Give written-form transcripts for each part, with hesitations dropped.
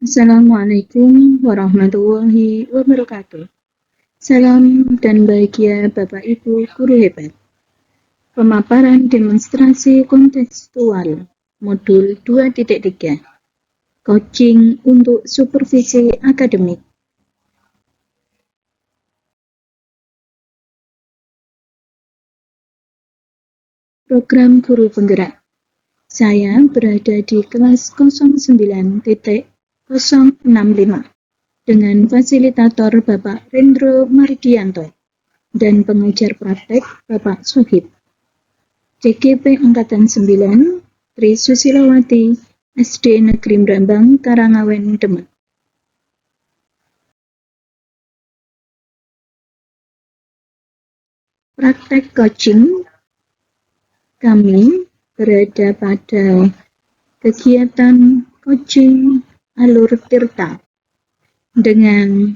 Assalamualaikum warahmatullahi wabarakatuh. Salam dan bahagia Bapak Ibu guru hebat. Pemaparan demonstrasi kontekstual modul 2.3. Coaching untuk supervisi akademik. Program guru penggerak. Saya berada di kelas 09.065 dengan fasilitator Bapak Rendro Mardianto dan pengajar praktek Bapak Sohib. CGP Angkatan 9, Tri Susilawati, SD Negeri Brambang, Karangawen, Demak. Praktek coaching kami berada pada kegiatan coaching alur Tirta dengan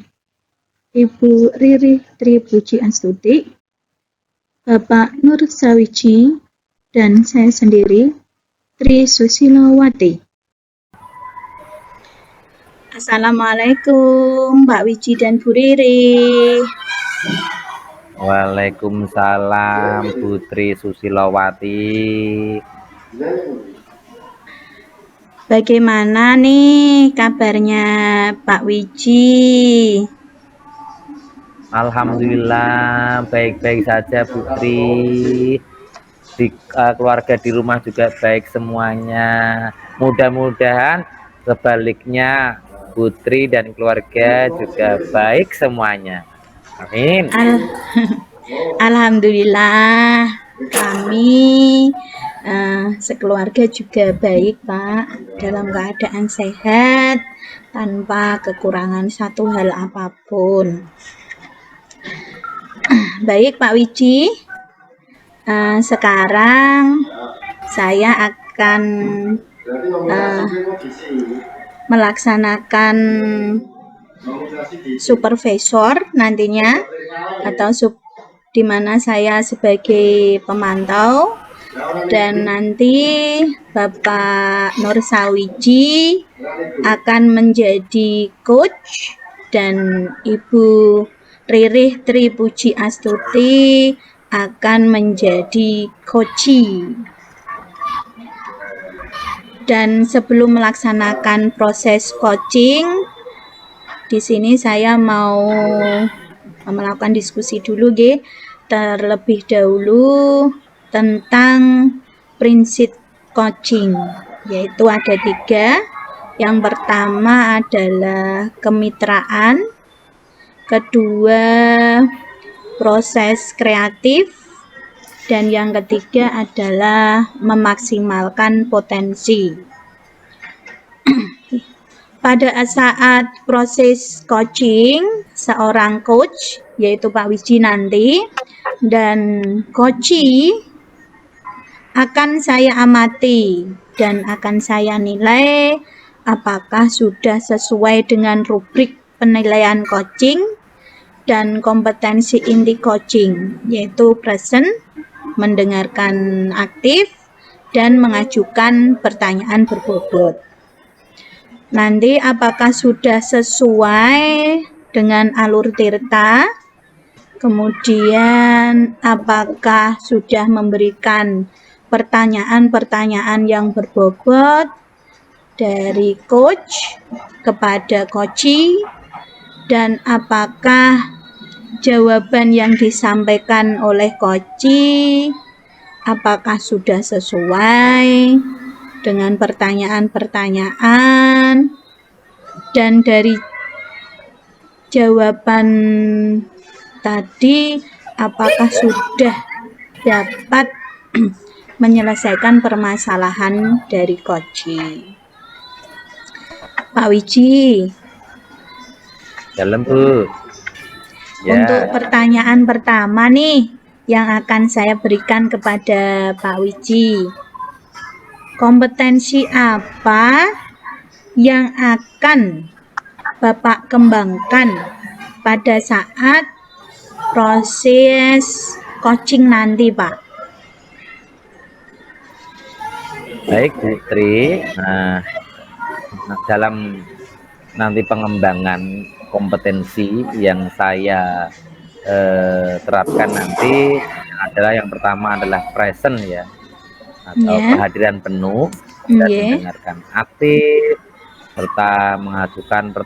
Ibu Riri Tripuji Astuti, Bapak Nur Sawici, dan saya sendiri, Tri Susilawati. Assalamualaikum Mbak Wiji dan Bu Riri. Waalaikumsalam Putri Susilawati. Bagaimana nih kabarnya Pak Wiji? Alhamdulillah baik-baik saja Putri. Keluarga di rumah juga baik semuanya. Mudah-mudahan sebaliknya Putri dan keluarga juga baik semuanya. Amin. Alhamdulillah kami sekeluarga juga baik Pak, dalam keadaan sehat tanpa kekurangan satu hal apapun. Baik Pak Wiji, sekarang saya akan melaksanakan supervisor nantinya, atau di mana saya sebagai pemantau, dan nanti Bapak Nur Sawiji akan menjadi coach dan Ibu Ririh Tripuji Astuti akan menjadi coachee. Dan sebelum melaksanakan proses coaching, di sini saya mau melakukan diskusi dulu, terlebih dahulu tentang prinsip coaching, yaitu ada 3. Yang pertama adalah kemitraan, kedua proses kreatif, dan yang ketiga adalah memaksimalkan potensi. Pada saat proses coaching, seorang coach, yaitu Pak Wiji nanti, dan coachee akan saya amati dan akan saya nilai apakah sudah sesuai dengan rubrik penilaian coaching dan kompetensi inti coaching, yaitu present, mendengarkan aktif, dan mengajukan pertanyaan berbobot. Nanti apakah sudah sesuai dengan alur Tirta, kemudian apakah sudah memberikan pertanyaan-pertanyaan yang berbobot dari coach kepada coachee, dan apakah jawaban yang disampaikan oleh coachee apakah sudah sesuai dengan pertanyaan-pertanyaan, dan dari jawaban tadi apakah sudah dapat menyelesaikan permasalahan dari coachee. Pak Wiji, Dalam Bu. Ya. Untuk pertanyaan pertama nih yang akan saya berikan kepada Pak Wiji, kompetensi apa yang akan Bapak kembangkan pada saat proses coaching nanti, Pak? Baik Putri, dalam nanti pengembangan kompetensi yang saya terapkan nanti adalah yang pertama adalah present ya, atau Ya. kehadiran penuh dan Ya. mendengarkan aktif serta mengajukan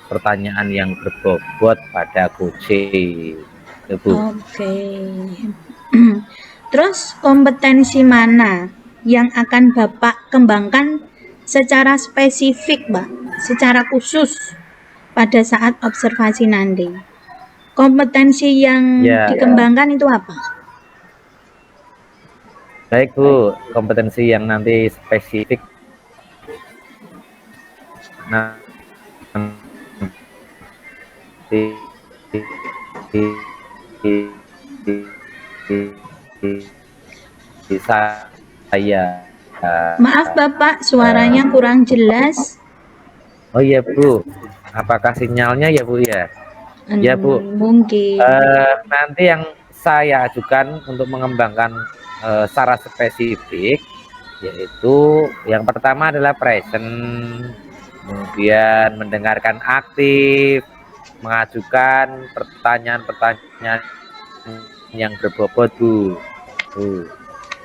pertanyaan yang berbobot pada coaching. Oke. Terus kompetensi mana yang akan Bapak kembangkan secara spesifik, Mbak, secara khusus pada saat observasi nanti? Kompetensi yang Ya, dikembangkan itu apa? baik Bu, kompetensi yang nanti spesifik nanti saya. Maaf Bapak, suaranya kurang jelas. Oh iya Bu, apakah sinyalnya ya Bu ya? Ya Bu, Mungkin. nanti yang saya ajukan untuk mengembangkan secara spesifik, yaitu yang pertama adalah present, kemudian mendengarkan aktif, mengajukan pertanyaan-pertanyaan yang berbobot Bu.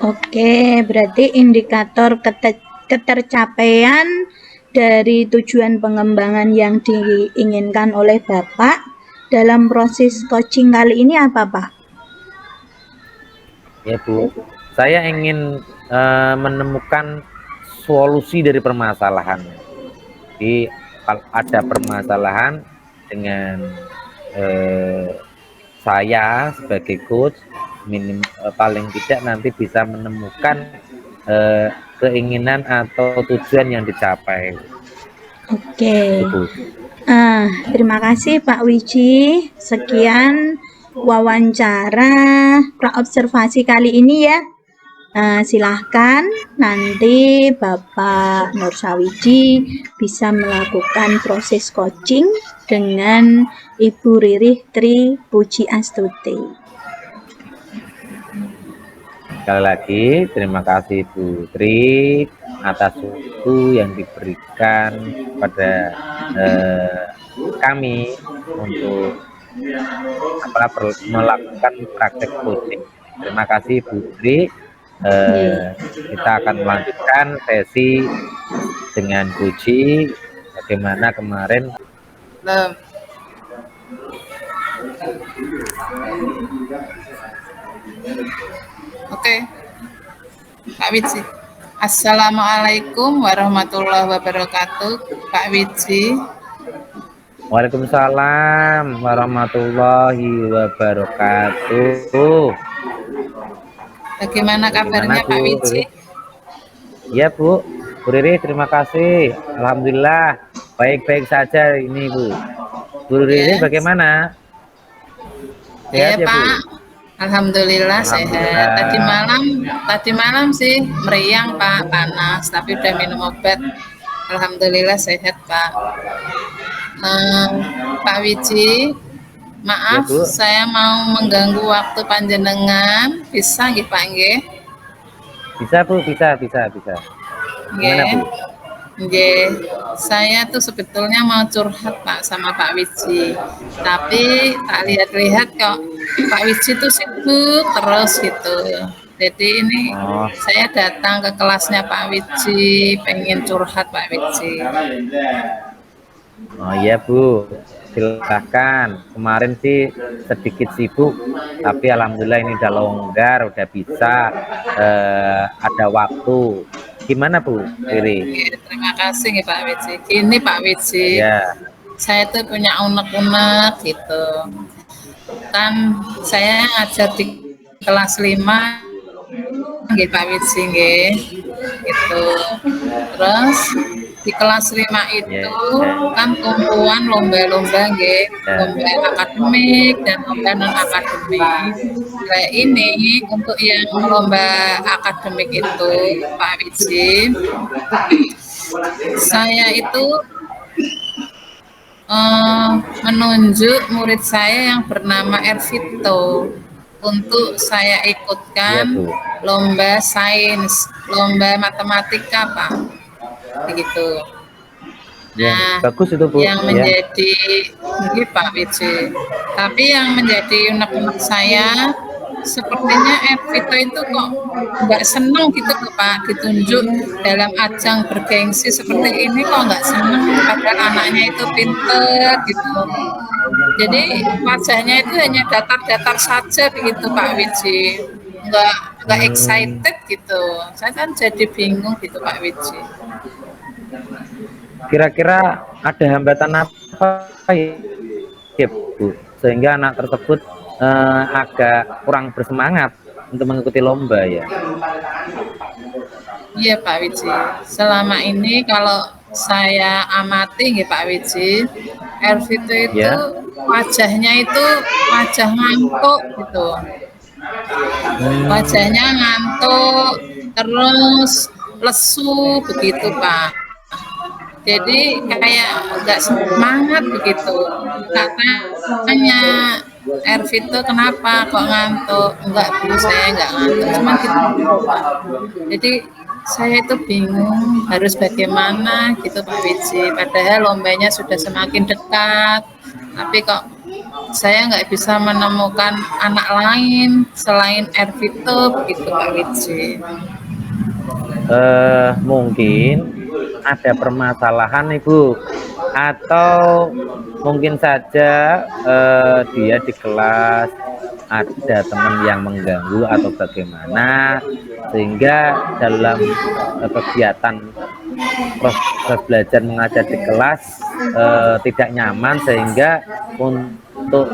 Oke, berarti indikator ketercapaian dari tujuan pengembangan yang diinginkan oleh Bapak dalam proses coaching kali ini apa Pak? Ya Bu, saya ingin menemukan solusi dari permasalahan. Jadi kalau ada permasalahan dengan saya sebagai coach, paling tidak nanti bisa menemukan keinginan atau tujuan yang dicapai. Oke. Terima kasih Pak Wiji. Sekian wawancara praobservasi kali ini ya. Silahkan nanti Bapak Nur Sawiji bisa melakukan proses coaching dengan Ibu Ririh Tri Puji Astuti. Sekali lagi terima kasih Bu Tri atas waktu yang diberikan pada kami untuk melakukan praktek coaching. Terima kasih Bu Tri. Kita akan melanjutkan sesi dengan Puji bagaimana kemarin. Oke, Pak Wiji. Assalamualaikum warahmatullahi wabarakatuh, Pak Wiji. Waalaikumsalam warahmatullahi wabarakatuh. Bagaimana kabarnya Pak Wiji? Ya Bu Riri, terima kasih. Alhamdulillah baik-baik saja ini Bu. Bu Riri bagaimana? Sehat ya Pak. Bu? Alhamdulillah sehat. Tadi malam sih meriang Pak, panas, tapi udah minum obat. Alhamdulillah sehat Pak. Pak Wiji, maaf ya, saya mau mengganggu waktu panjenengan, bisa nggih Pak nggih? Bisa Bu, bisa. Gimana Bu? Nggih, saya tuh sebetulnya mau curhat Pak sama Pak Wiji, tapi tak lihat-lihat kok Pak Wiji tuh sibuk terus gitu. Jadi ini saya datang ke kelasnya Pak Wiji, pengen curhat Pak Wiji. Oh iya Bu, silahkan. Kemarin sih sedikit sibuk, tapi alhamdulillah ini udah longgar, udah bisa ada waktu. Gimana Bu Riri? Terima kasih nih Pak Wiji. Gini Pak Wiji, saya tuh punya unek-unek gitu. Kan saya ngajar di kelas 5 nggih Pak Wiji nggih. Gitu. Terus di kelas 5 itu kan tumpuan lomba-lomba nggih, lomba akademik dan lomba non akademik. Nah ini untuk yang lomba akademik itu Pak Wiji, saya itu menunjuk murid saya yang bernama Ervito untuk saya ikutkan lomba sains, lomba matematika Pak, begitu. Ya, Nah, bagus itu Bu. yang Ya. menjadi ini Pak Wiji, tapi yang menjadi unek-unek saya sepertinya Vito itu kok nggak seneng gitu loh Pak, ditunjuk dalam ajang bergengsi seperti ini kok nggak seneng, padahal anaknya itu pinter gitu. Jadi wajahnya itu hanya datar-datar saja begitu Pak Wiji, nggak Hmm, excited gitu. Saya kan jadi bingung gitu Pak Wiji. kira-kira ada hambatan apa ya Bu, sehingga anak tersebut agak kurang bersemangat untuk mengikuti lomba ya? Iya Pak Wiji, selama ini kalau saya amati nih Pak Wiji, Elvito itu Ya. wajahnya itu wajah ngantuk gitu. Hmm, Wajahnya ngantuk, terus lesu begitu Pak. Jadi kayak nggak semangat begitu. Tak tanya Ervito kenapa kok ngantuk? Enggak Bu, saya nggak ngantuk, cuman gitu Pak. Jadi saya itu bingung harus bagaimana gitu Pak Wiji. Padahal lombanya sudah semakin dekat, tapi kok saya nggak bisa menemukan anak lain selain Ervito begitu Pak Wiji. mungkin ada permasalahan Ibu, atau mungkin saja dia di kelas ada teman yang mengganggu atau bagaimana, sehingga dalam kegiatan proses belajar mengajar di kelas tidak nyaman, sehingga untuk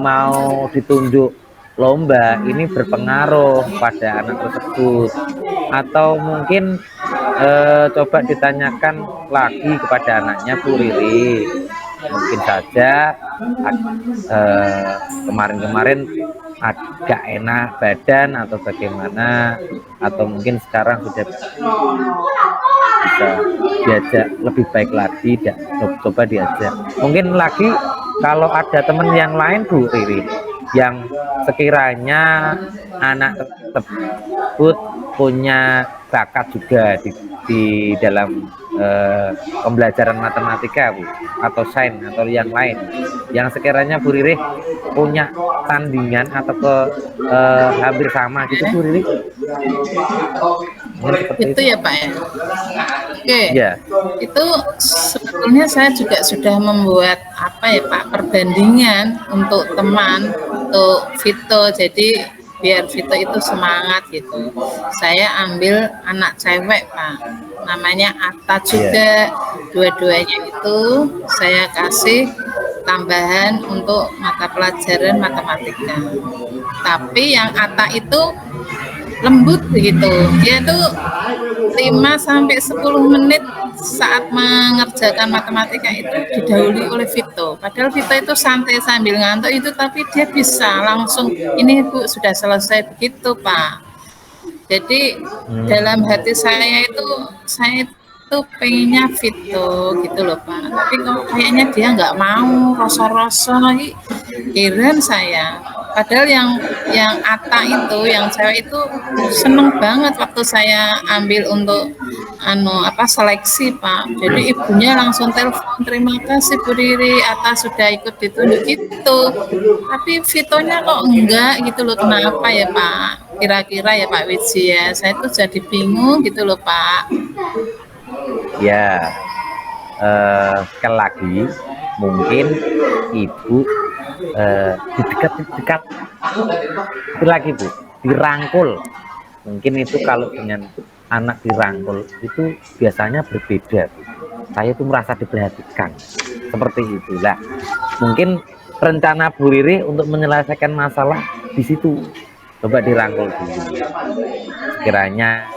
mau ditunjuk lomba ini berpengaruh pada anak tersebut. Atau mungkin coba ditanyakan lagi kepada anaknya Bu Riri, mungkin saja kemarin-kemarin agak enak badan atau bagaimana, atau mungkin sekarang sudah bisa diajak lebih baik lagi, coba diajak mungkin lagi. Kalau ada teman yang lain Bu Riri yang sekiranya anak tersebut punya bakat juga di dalam pembelajaran matematika Bu, atau sains atau yang lain, yang sekiranya Bu Riri punya tandingan atau hampir sama gitu Bu Riri, mungkin seperti Itu itu ya Pak ya. Oke, ya. itu sebetulnya saya juga sudah membuat apa ya Pak, perbandingan untuk teman, untuk Vito. Jadi biar Vito itu semangat gitu. Saya ambil anak cewek Pak, namanya Atta juga. Dua-duanya itu saya kasih tambahan untuk mata pelajaran matematika. Tapi yang Atta itu lembut begitu. Dia tuh 5 sampai 10 menit saat mengerjakan matematika itu didahului oleh Vito. Padahal Vito itu santai sambil ngantuk itu, tapi dia bisa langsung ini Bu sudah selesai begitu Pak. Jadi dalam hati saya itu pengennya Vito gitu loh Pak. Tapi kok kayaknya dia nggak mau, rasa-rasa heran saya. Padahal yang Ata itu, yang cewek itu seneng banget waktu saya ambil untuk seleksi Pak. Jadi ibunya langsung telepon, terima kasih Bu Riri, Ata sudah ikut ditunjuk gitu. Tapi Vitonya kok enggak gitu loh, kenapa ya Pak? Kira-kira ya Pak Wiji ya, saya tuh jadi bingung gitu loh Pak. Ya, sekali lagi mungkin ibu dekat lagi Bu, dirangkul. Mungkin itu kalau dengan anak dirangkul itu biasanya berbeda Bu. Saya tuh merasa diperhatikan seperti itulah. Mungkin rencana Bu Riri untuk menyelesaikan masalah di situ, coba dirangkul dulu. Sekiranya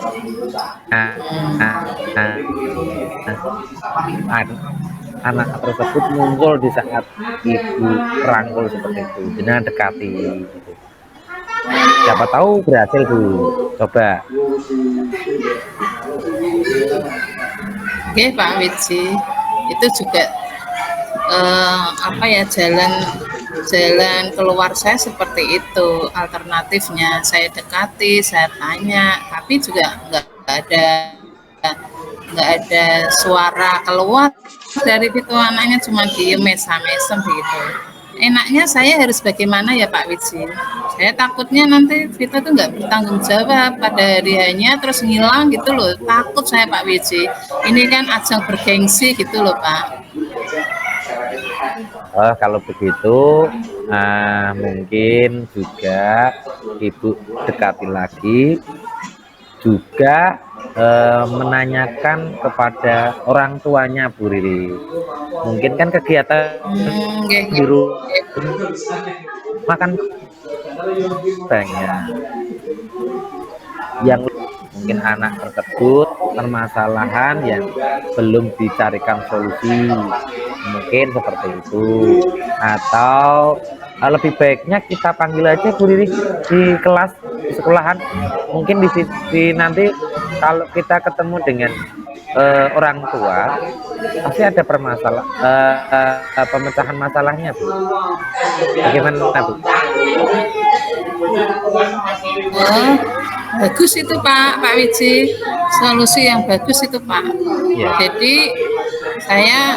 anak tersebut muncul di saat ibu rangkul seperti itu, dengan dekati gitu. Siapa tahu berhasil Bu, coba. Oke Pak Wiji, itu juga jalan keluar saya seperti itu. Alternatifnya saya dekati, saya tanya, tapi juga nggak ada nggak ada suara keluar dari Vito, anaknya cuma diem mesam-mesem begitu. Enaknya saya harus bagaimana ya Pak Wiji? Saya takutnya nanti Vito tuh nggak bertanggung jawab pada hari hanya terus ngilang gitu loh. Takut saya Pak Wiji. Ini kan ajang bergengsi gitu loh Pak. Kalau begitu mungkin juga Ibu dekati lagi, juga menanyakan kepada orang tuanya Bu Riri. Mungkin kan kegiatan di rumah kan banyak yang mungkin anak tersebut permasalahan yang belum dicarikan solusi, mungkin seperti itu. Atau lebih baiknya kita panggil aja Bu Riri di kelas, di sekolahan. Mungkin di nanti kalau kita ketemu dengan orang tua, pasti ada pemecahan masalahnya Bu. Bagaimana Bu? Bagus itu Pak Wiji, solusi yang bagus itu Pak. Ya. Jadi saya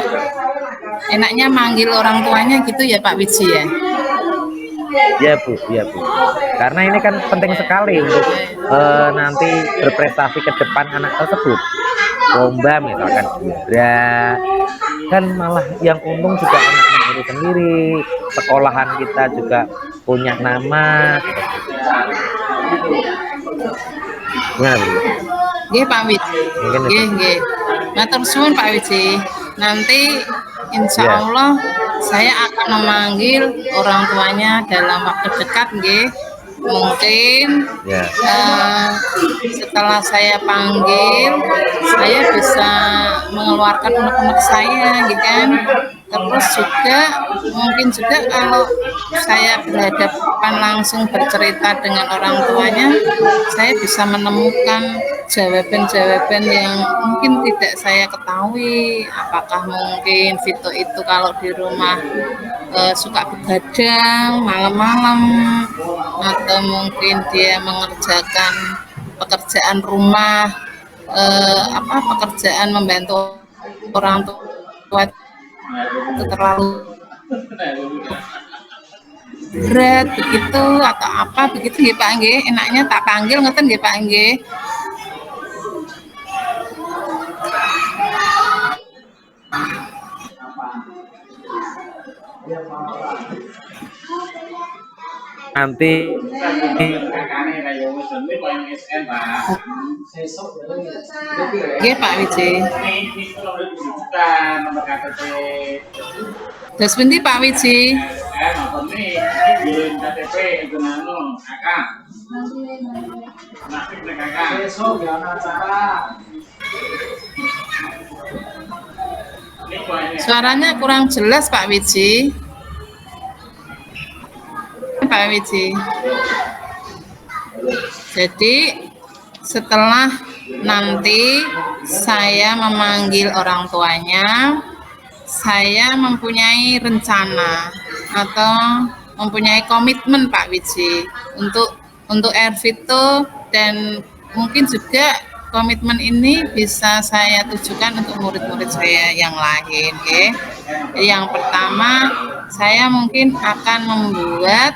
enaknya manggil orang tuanya gitu ya Pak Wiji ya. Ya Bu, ya Bu. Karena ini kan penting sekali untuk nanti berprestasi ke depan anak tersebut. Lomba misalkan juara, kan malah yang untung juga anak-anak itu sendiri. Sekolahan kita juga punya nama. Gimana Bu? Nggih Pak Wiji. Nggih. Matur suwun Pak Wiji. Nanti insya Allah saya akan memanggil orang tuanya dalam waktu dekat nggih. Mungkin setelah saya panggil, saya bisa mengeluarkan unek-unek saya gitu kan. Terus juga mungkin juga kalau saya berhadapan langsung bercerita dengan orang tuanya, saya bisa menemukan jawaban-jawaban yang mungkin tidak saya ketahui. Apakah mungkin Vito itu kalau di rumah suka begadang malam-malam, atau mungkin dia mengerjakan pekerjaan rumah, pekerjaan membantu orang tua itu terlalu berat begitu atau apa begitu nggih Pak nggih. Enaknya tak panggil ngoten nggih Pak nggih. Nanti nggih Pak Wiji. Terus pundi Pak Wiji? Suaranya kurang jelas Pak Wiji. Pak Wiji. Jadi setelah nanti saya memanggil orang tuanya, saya mempunyai rencana atau mempunyai komitmen Pak Wiji untuk Vito, dan mungkin juga komitmen ini bisa saya tujukan untuk murid-murid saya yang lain. Okay? Yang pertama, saya mungkin akan membuat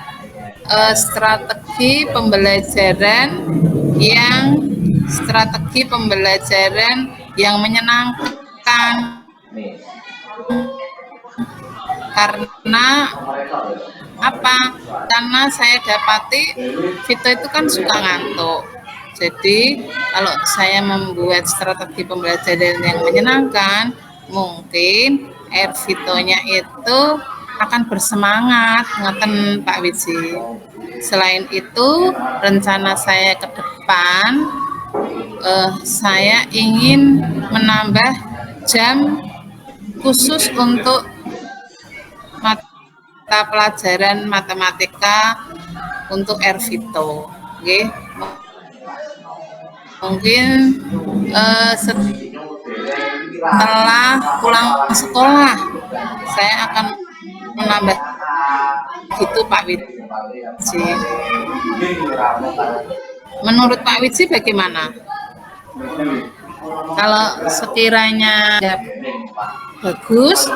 strategi pembelajaran yang menyenangkan, karena apa? Karena saya dapati Vito itu kan suka ngantuk. Jadi kalau saya membuat strategi pembelajaran yang menyenangkan, mungkin Vito-nya itu akan bersemangat, ngeten Pak Wiji. Selain itu, rencana saya ke depan, saya ingin menambah jam khusus untuk mata pelajaran matematika untuk Vito. Okay. Mungkin setelah pulang sekolah, saya akan menambah gitu Pak Wiji. Menurut Pak Wiji bagaimana? Kalau sekiranya bagus,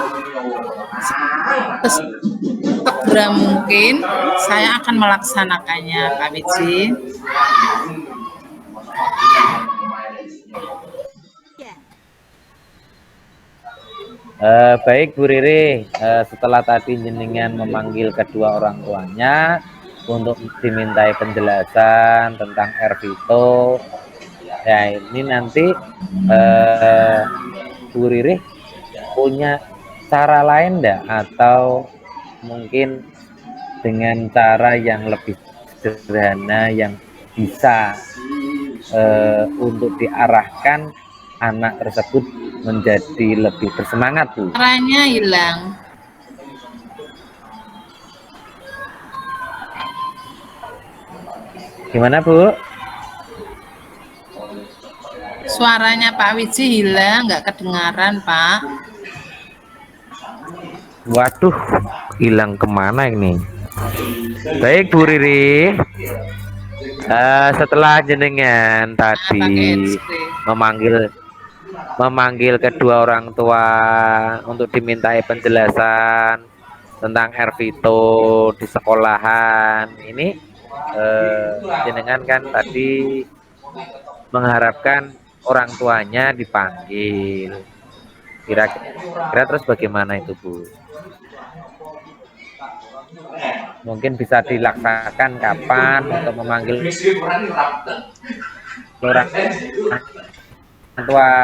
segera mungkin saya akan melaksanakannya, Pak Wiji. Baik Bu Riri, setelah tadi jenengan memanggil kedua orang tuanya untuk dimintai penjelasan tentang Ervito, ya ini nanti Bu Riri punya cara lain enggak, atau mungkin dengan cara yang lebih sederhana yang bisa untuk diarahkan anak tersebut menjadi lebih bersemangat, Bu? Caranya hilang. Gimana, Bu? Suaranya Pak Wiji hilang, nggak kedengaran, Pak. Waduh, hilang kemana ini? Baik Bu Riri, setelah jenengan tadi memanggil kedua orang tua untuk dimintai penjelasan tentang Ervito di sekolahan ini, jenengan kan tadi mengharapkan orang tuanya dipanggil. Kira-kira terus bagaimana itu, Bu? Mungkin bisa dilaksanakan kapan untuk memanggil orang tua?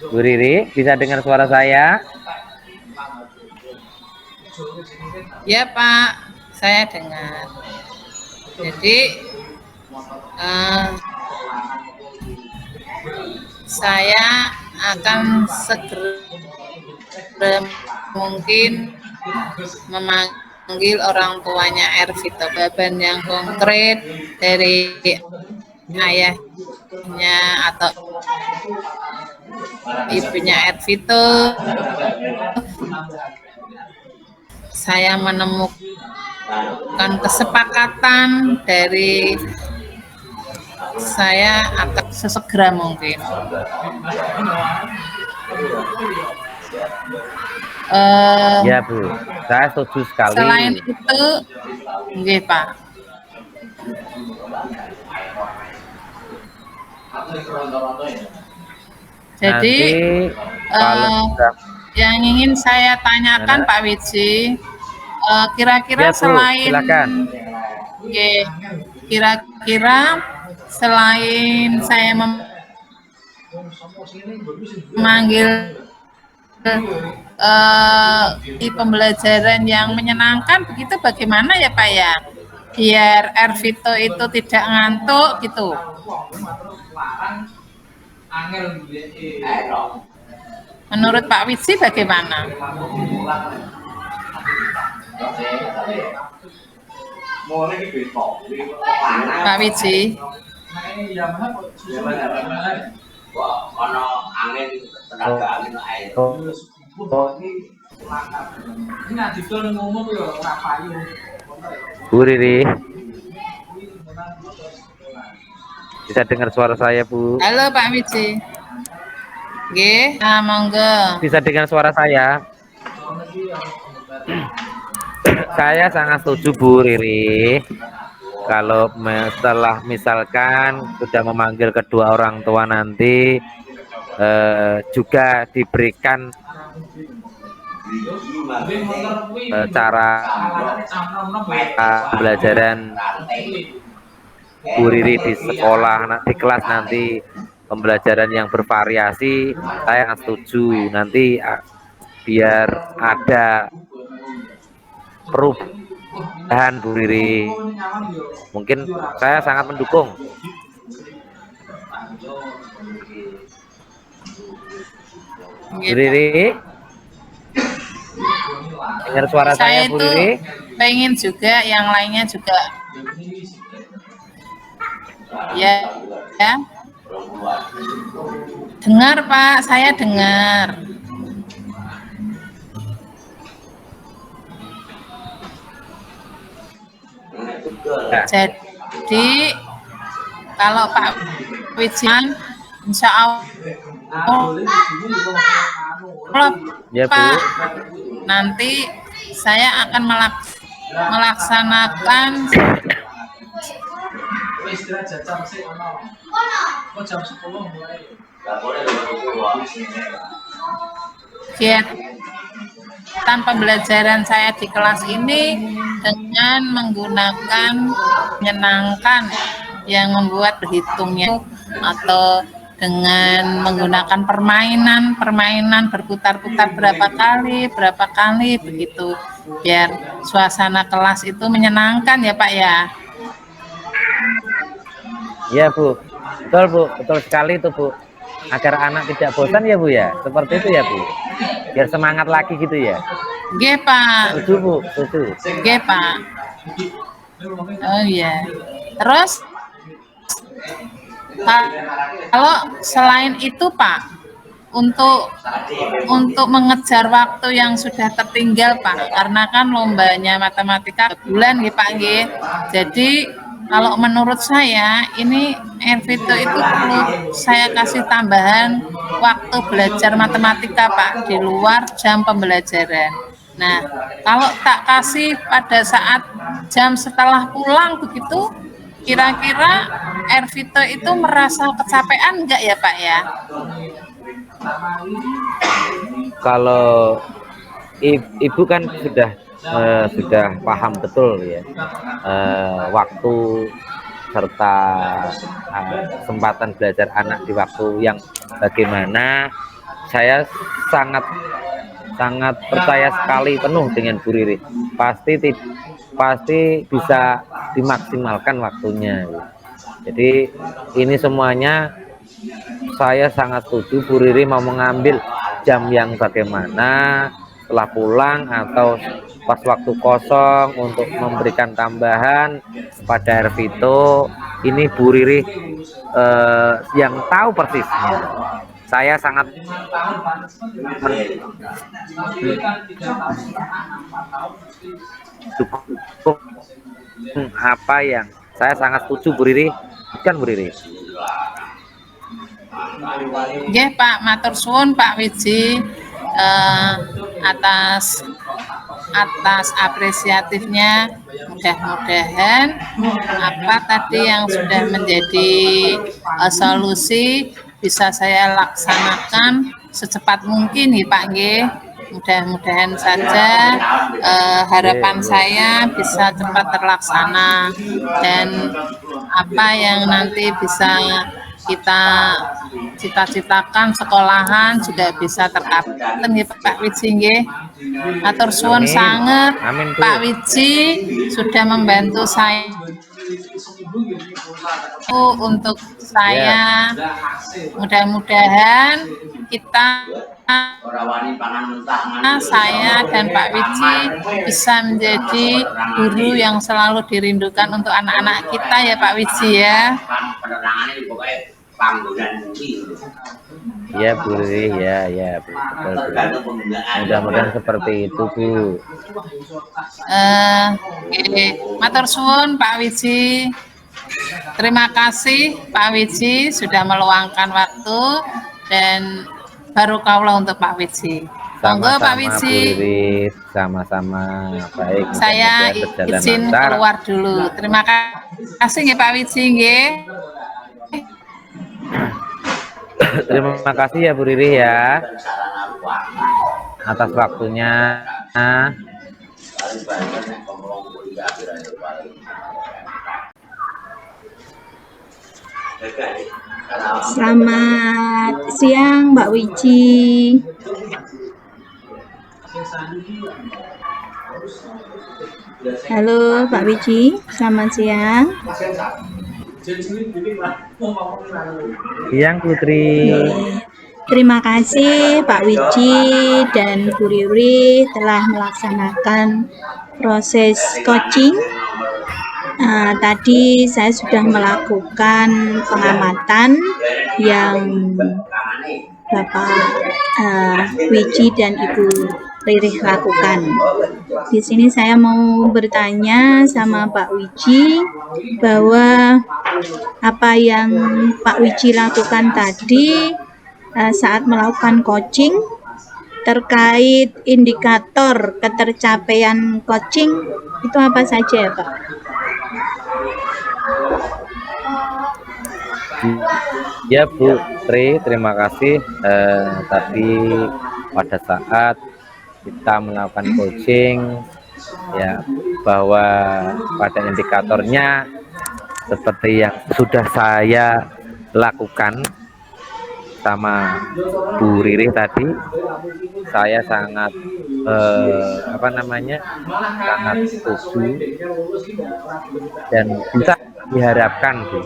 Bu Riri, bisa dengar suara saya? Ya Pak, saya dengar. Jadi saya akan segera mungkin memanggil orang tuanya Ervito, beban yang konkret dari ayahnya atau ibunya Ervito. Saya menemukan kesepakatan dari saya akan sesegera mungkin. Ya Bu, saya setuju sekali. Selain itu, nggih Pak. Jadi yang ingin saya tanyakan Pak Wiji, kira-kira ya, Bu, selain silakan. Kira-kira selain saya memanggil di pembelajaran yang menyenangkan, begitu bagaimana ya Pak ya, biar Ervito itu tidak ngantuk gitu. Menurut Pak Wiji bagaimana? Pak Wiji. Bu Riri, bisa dengar suara saya, Bu? Halo Pak Wiji. Nggih, monggo. Bisa dengar suara saya? Saya sangat setuju Bu Riri. Kalau setelah misalkan sudah memanggil kedua orang tua nanti juga diberikan cara pembelajaran Bu Riri di sekolah, di kelas nanti pembelajaran yang bervariasi, saya setuju. Nanti biar ada perubahan Bu Riri, mungkin saya sangat mendukung. Bu Riri, dengar suara saya Bu Riri? Pengen juga yang lainnya juga. Ya, ya. Dengar Pak, saya dengar. Jadi kalau Pak Wijian, insya Allah Ya, Bu. Pak, nanti saya akan melaksanakan kegiatan pembelajaran saya di kelas ini dengan menggunakan menyenangkan yang membuat berhitungnya, atau dengan menggunakan permainan berputar-putar berapa kali begitu, biar suasana kelas itu menyenangkan ya Pak ya. Ya, Bu. Betul, Bu. Betul sekali itu, Bu. Agar anak tidak bosan ya, Bu ya. Seperti itu ya, Bu. Biar semangat lagi gitu ya. Nggih, Pak. Setuju, Bu. Setuju. Nggih, Pak. Oh iya. Terus kalau selain itu, Pak, untuk mengejar waktu yang sudah tertinggal, Pak, karena kan lombanya matematika bulan nggih, Pak nggih. Jadi kalau menurut saya ini Ervito itu perlu saya kasih tambahan waktu belajar matematika, Pak, di luar jam pembelajaran. Nah, kalau tak kasih pada saat jam setelah pulang begitu, kira-kira Ervito itu merasa kecapean enggak ya, Pak ya? Kalau Ibu kan sudah paham betul ya waktu serta kesempatan belajar anak di waktu yang bagaimana. Saya sangat percaya sekali penuh dengan Bu Riri, pasti bisa dimaksimalkan waktunya. Jadi ini semuanya saya sangat setuju Bu Riri mau mengambil jam yang bagaimana setelah pulang atau pas waktu kosong untuk memberikan tambahan pada Ervito. Ini Bu Riri yang tahu persisnya. Saya sangat dukung apa yang saya sangat setuju Bu Riri, bukan Bu Riri? Nggih, Pak, matur suwun Pak Wiji atas apresiatifnya. Mudah-mudahan apa tadi yang sudah menjadi solusi bisa saya laksanakan secepat mungkin ya Pak nggih. Mudah-mudahan saja harapan saya bisa cepat terlaksana, dan apa yang nanti bisa kita cita-citakan sekolahan juga bisa tercapai nggih Pak Wiji nggih. Matur suwun sanget Pak Wiji sudah membantu saya untuk saya. Mudah-mudahan saya dan Pak Wiji bisa menjadi guru yang selalu dirindukan untuk anak-anak kita ya Pak Wiji ya. Ya Bu Riri, ya betul. Mudah-mudahan seperti itu Bu. Matur suwun Pak Wiji. Terima kasih Pak Wiji sudah meluangkan waktu, dan barokahullah untuk Pak Wiji. Monggo Pak Wiji. Sama-sama. Baik. Saya izin keluar dulu. Terima kasih nggih Pak Wiji nggih. Terima kasih ya Bu Riri ya atas waktunya. Selamat siang Mbak Wiji. Halo Pak Wiji, selamat siang. Siang Putri. Terima kasih Pak Wiji dan Bu Riri telah melaksanakan proses coaching. Tadi saya sudah melakukan pengamatan yang Bapak Wiji dan Ibu Riri lakukan. Di sini saya mau bertanya sama Pak Wiji bahwa apa yang Pak Wiji lakukan tadi saat melakukan coaching terkait indikator ketercapaian coaching itu apa saja ya Pak? Ya Bu Tri, terima kasih. Tadi pada saat kita melakukan coaching, ya bahwa pada indikatornya seperti yang sudah saya lakukan sama Bu Riri tadi, saya sangat sangat setuju dan bisa diharapkan Bu.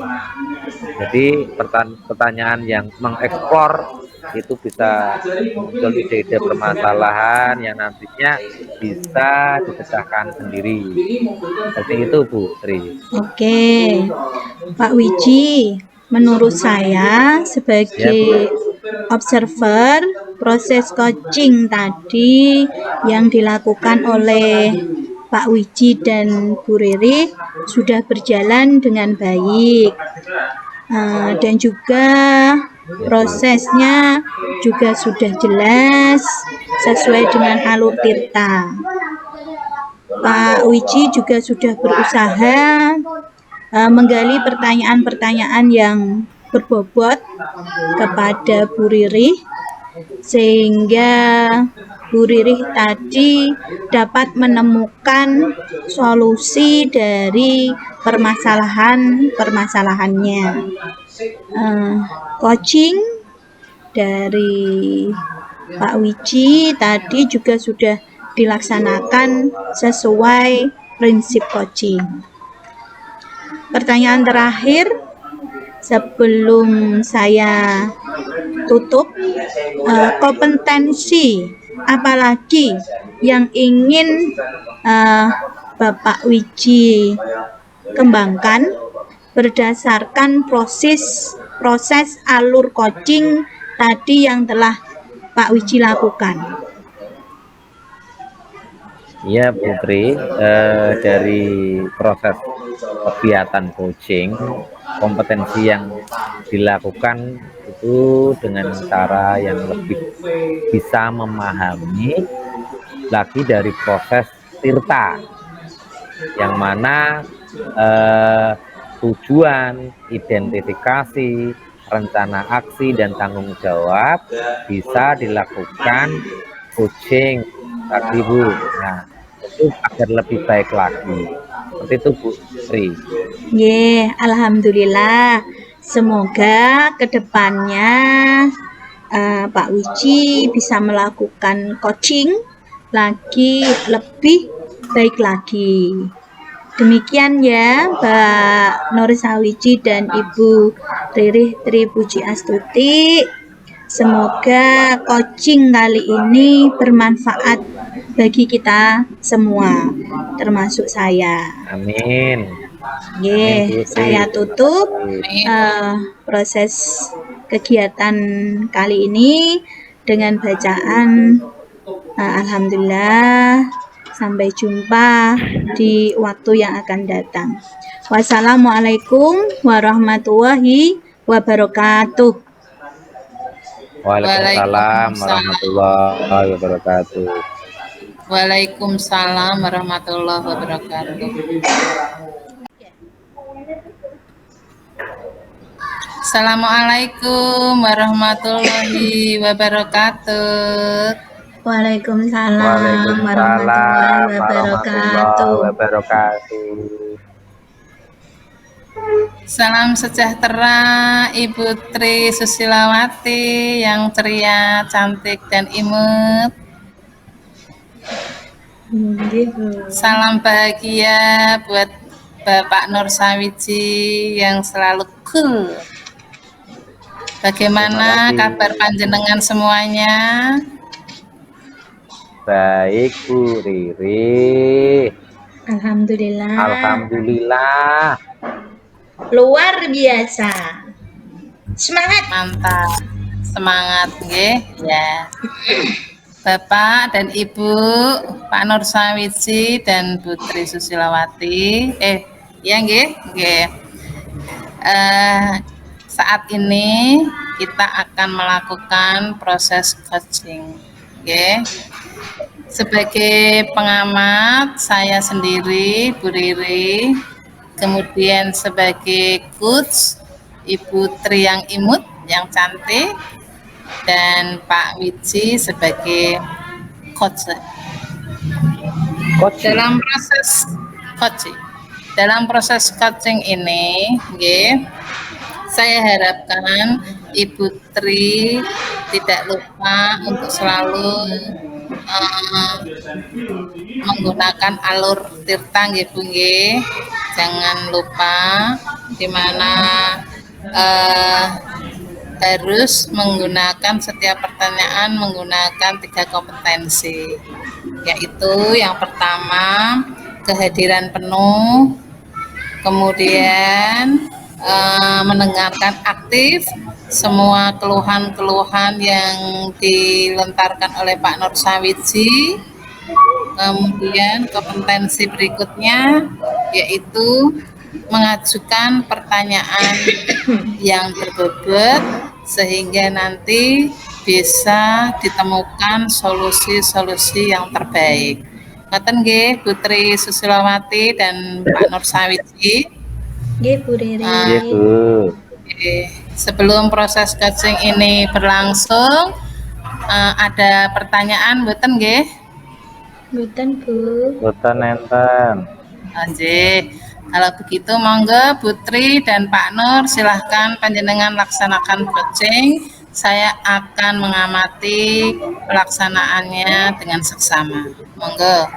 Jadi pertanyaan yang mengeksplor itu bisa muncul ide-ide permasalahan yang nantinya bisa dipecahkan sendiri. Seperti itu Bu Tri. Oke, Pak Wiji, menurut saya sebagai observer proses coaching tadi yang dilakukan oleh Pak Wiji dan Bu Riri sudah berjalan dengan baik. Dan juga prosesnya juga sudah jelas sesuai dengan alur tirta. Pak Wiji juga sudah berusaha menggali pertanyaan-pertanyaan yang berbobot kepada Bu Riri sehingga Bu Riri tadi dapat menemukan solusi dari permasalahannya. Coaching dari Pak Wiji tadi juga sudah dilaksanakan sesuai prinsip coaching. Pertanyaan terakhir sebelum saya tutup, kompetensi apalagi yang ingin Bapak Wiji kembangkan berdasarkan proses alur coaching tadi yang telah Pak Wiji lakukan. Ya Putri, dari proses kegiatan coaching, kompetensi yang dilakukan itu dengan cara yang lebih bisa memahami lagi dari proses tirta, yang mana tujuan, identifikasi, rencana aksi, dan tanggung jawab bisa dilakukan coaching tadi Bu. Nah, itu agar lebih baik lagi. Seperti itu Bu Sri. Alhamdulillah. Semoga kedepannya Pak Wiji bisa melakukan coaching lagi lebih baik lagi. Demikian ya Mbak Nur Sawiji dan Ibu Riri Tri Puji Astuti. Semoga coaching kali ini bermanfaat bagi kita semua, termasuk saya. Amin. Saya tutup proses kegiatan kali ini dengan bacaan Alhamdulillah. Sampai jumpa di waktu yang akan datang. Wassalamualaikum warahmatullahi wabarakatuh. Waalaikumsalam warahmatullahi wabarakatuh. Waalaikumsalam warahmatullahi wabarakatuh. Assalamualaikum warahmatullahi wabarakatuh. Waalaikumsalam warahmatullahi wabarakatuh. Salam sejahtera Ibu Tri Susilawati yang ceria, cantik, dan imut. Salam bahagia buat Bapak Nur Sawiji yang selalu cool. Bagaimana kabar panjenengan semuanya? Baik Bu Riri. Alhamdulillah. Alhamdulillah. Luar biasa. Semangat. Mantap. Semangat nggih ya. Bapak dan Ibu, Pak Nur Sawiji dan Putri Susilawati. Ya nggih, nggih. Saat ini kita akan melakukan proses coaching. Nggih. Sebagai pengamat, saya sendiri, Bu Riri, kemudian sebagai coach, Ibu Triang Imut yang cantik, dan Pak Wiji sebagai coach. Dalam proses coaching ini, saya harapkan Ibu Tri tidak lupa untuk selalu menggunakan alur tirta, Bu. Jangan lupa di mana harus menggunakan setiap pertanyaan menggunakan 3 kompetensi, yaitu yang pertama kehadiran penuh, kemudian mendengarkan aktif semua keluhan-keluhan yang dilontarkan oleh Pak Nur Sawiji. Kemudian kompetensi berikutnya yaitu mengajukan pertanyaan yang berbobot sehingga nanti bisa ditemukan solusi-solusi yang terbaik. Ngoten nggih, Putri Susilawati dan Pak Nur Sawiji. Nggih, Bu Riri. Sebelum proses coaching ini berlangsung, ada pertanyaan mboten nggih? Mboten, Bu. Mboten enten. Nggih. Kalau begitu monggo Putri dan Pak Nur silahkan panjenengan laksanakan coaching. Saya akan mengamati pelaksanaannya dengan seksama. Monggo.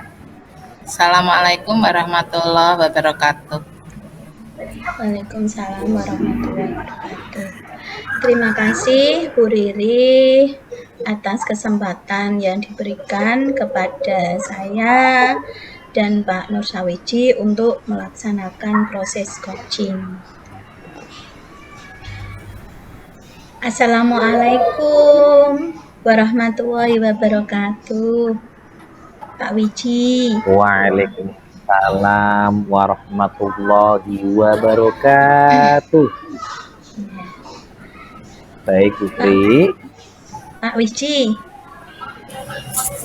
Assalamualaikum warahmatullahi wabarakatuh. Waalaikumsalam warahmatullahi wabarakatuh. Terima kasih Bu Riri atas kesempatan yang diberikan kepada saya dan Pak Nur Sawiji untuk melaksanakan proses coaching. Assalamualaikum warahmatullahi wabarakatuh. Pak Wiji. Waalaikumsalam warahmatullahi wabarakatuh. Baik, Putri. Pak Wiji.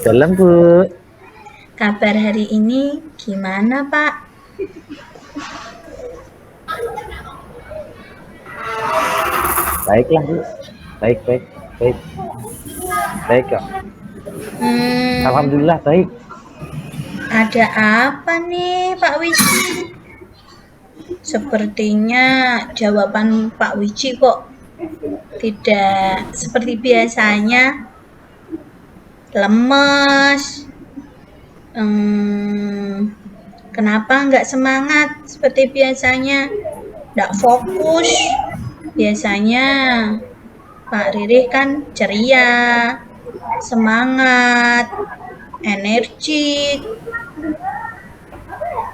Dalam, Bu. Kabar hari ini gimana, Pak? Baiklah, Bu. Baik. Baik, kok. Alhamdulillah baik. Ada apa nih, Pak Wiji? Sepertinya jawaban Pak Wiji kok tidak seperti biasanya. Lemes. Kenapa nggak semangat seperti biasanya? Nggak fokus. Biasanya Pak Riri kan ceria, semangat, energik,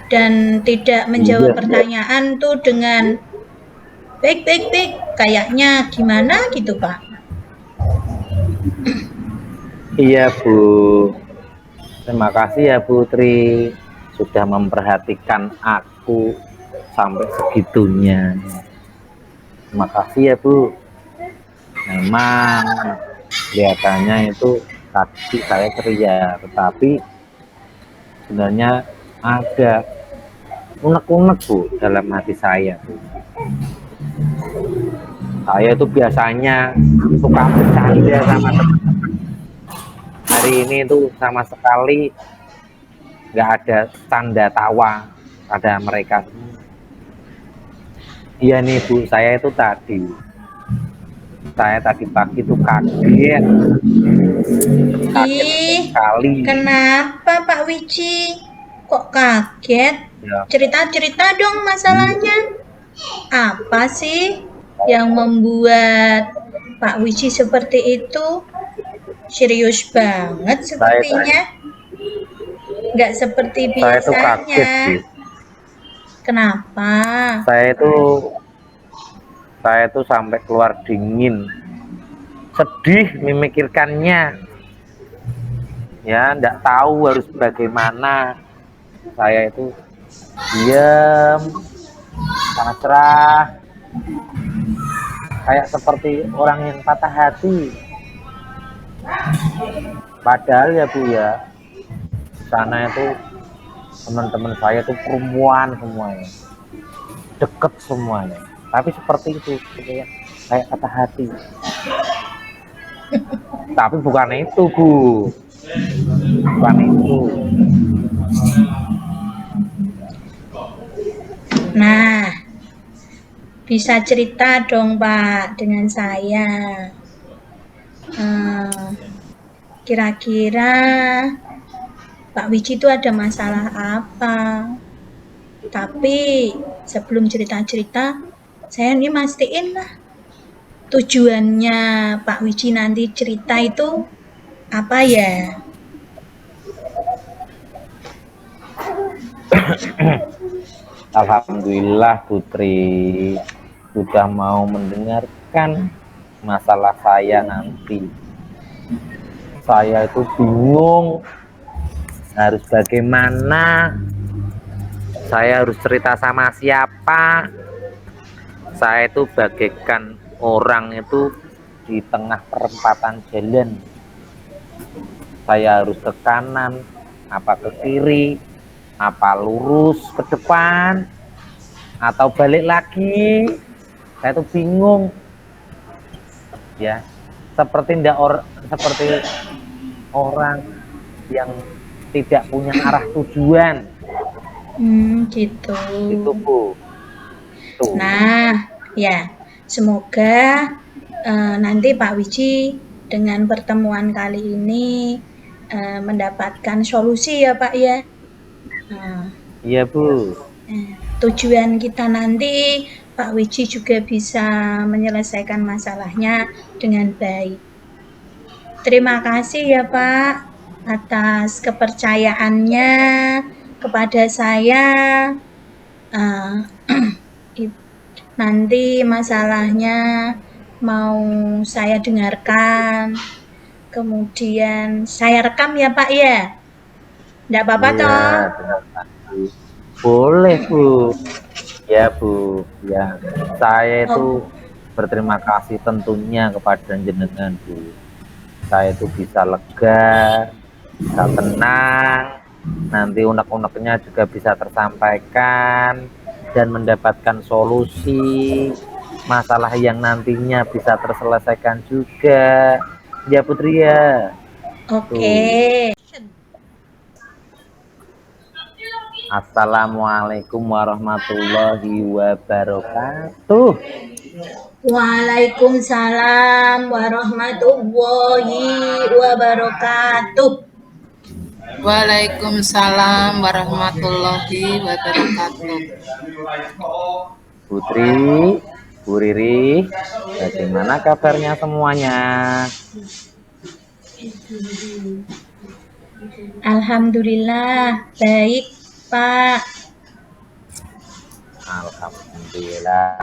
dan tidak menjawab pertanyaan tuh dengan baik. Kayaknya gimana gitu, Pak? Iya, Bu. Terima kasih ya, Putri, sudah memperhatikan aku sampai segitunya. Terima kasih ya, Bu. Memang kelihatannya itu tadi saya ceria, tetapi sebenarnya ada unek-unek, Bu, dalam hati saya, Bu. Saya itu biasanya suka bercanda sama teman-teman. Hari ini itu sama sekali nggak ada tanda tawa pada mereka. Iya nih, Bu, saya tadi pagi itu kaget sekali. Kenapa Pak Wiji? Kok kaget? Ya. Cerita dong masalahnya. Apa sih yang membuat Pak Wiji seperti itu? Serius banget sepertinya. Nggak seperti biasanya. Saya itu kaget, sih. Kenapa? Saya itu sampai keluar dingin, sedih memikirkannya. ya nggak tahu harus bagaimana. Saya itu diam, pasrah, kayak seperti orang yang patah hati. Padahal ya Bu ya, sana itu teman-teman saya tuh perempuan semuanya, deket semuanya, tapi seperti itu kayak patah hati. Tapi bukan itu Bu, bukan itu. Nah, bisa cerita dong Pak dengan saya. Kira-kira Pak Wiji itu ada masalah apa? Tapi sebelum cerita-cerita, saya ini mastiin lah tujuannya Pak Wiji nanti cerita itu apa ya? Alhamdulillah Putri sudah mau mendengarkan masalah saya nanti. Saya itu bingung harus bagaimana, saya harus cerita sama siapa. Saya itu bagaikan orang itu di tengah perempatan jalan. Saya harus ke kanan, apa ke kiri, apa lurus ke depan, atau balik lagi. Saya tuh bingung ya, seperti orang yang tidak punya arah tujuan. Gitu. Itu Bu. Tuh. Nah, ya, semoga nanti Pak Wiji dengan pertemuan kali ini mendapatkan solusi ya Pak ya. Iya Bu. Tujuan kita nanti Pak Wiji juga bisa menyelesaikan masalahnya dengan baik. Terima kasih ya Pak atas kepercayaannya kepada saya. Nanti masalahnya mau saya dengarkan, kemudian saya rekam ya Pak ya. Nggak apa-apa toh? Boleh Bu. Ya Bu, ya. Saya itu berterima kasih tentunya kepada jenengan Bu. Saya itu bisa lega, bisa tenang, nanti unek-uneknya juga bisa tersampaikan dan mendapatkan solusi masalah yang nantinya bisa terselesaikan juga. Ya Putri ya. Oke. Assalamualaikum warahmatullahi wabarakatuh. Waalaikumsalam warahmatullahi wabarakatuh. Waalaikumsalam warahmatullahi wabarakatuh. Putri, Bu Riri, bagaimana kabarnya semuanya? Alhamdulillah, baik Pak. Alhamdulillah.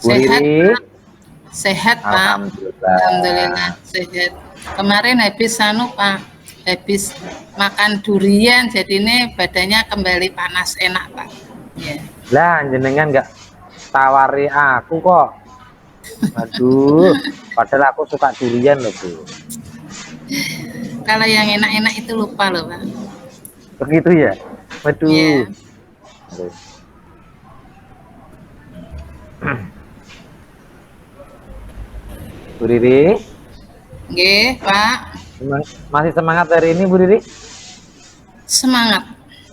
Bu Sehat, Riri? Sehat Pak. Alhamdulillah. Alhamdulillah sehat. Kemarin habis Pak, habis makan durian, jadi ini badannya kembali panas enak Pak. Ya. Lah, jenengan nggak tawari aku kok. Aduh, padahal aku suka durian loh Bu. Kalau yang enak-enak itu lupa loh Pak. Begitu ya? Waduh. Yeah. Bu Riri? Nggih, Pak. Masih semangat hari ini, Bu Riri? Semangat,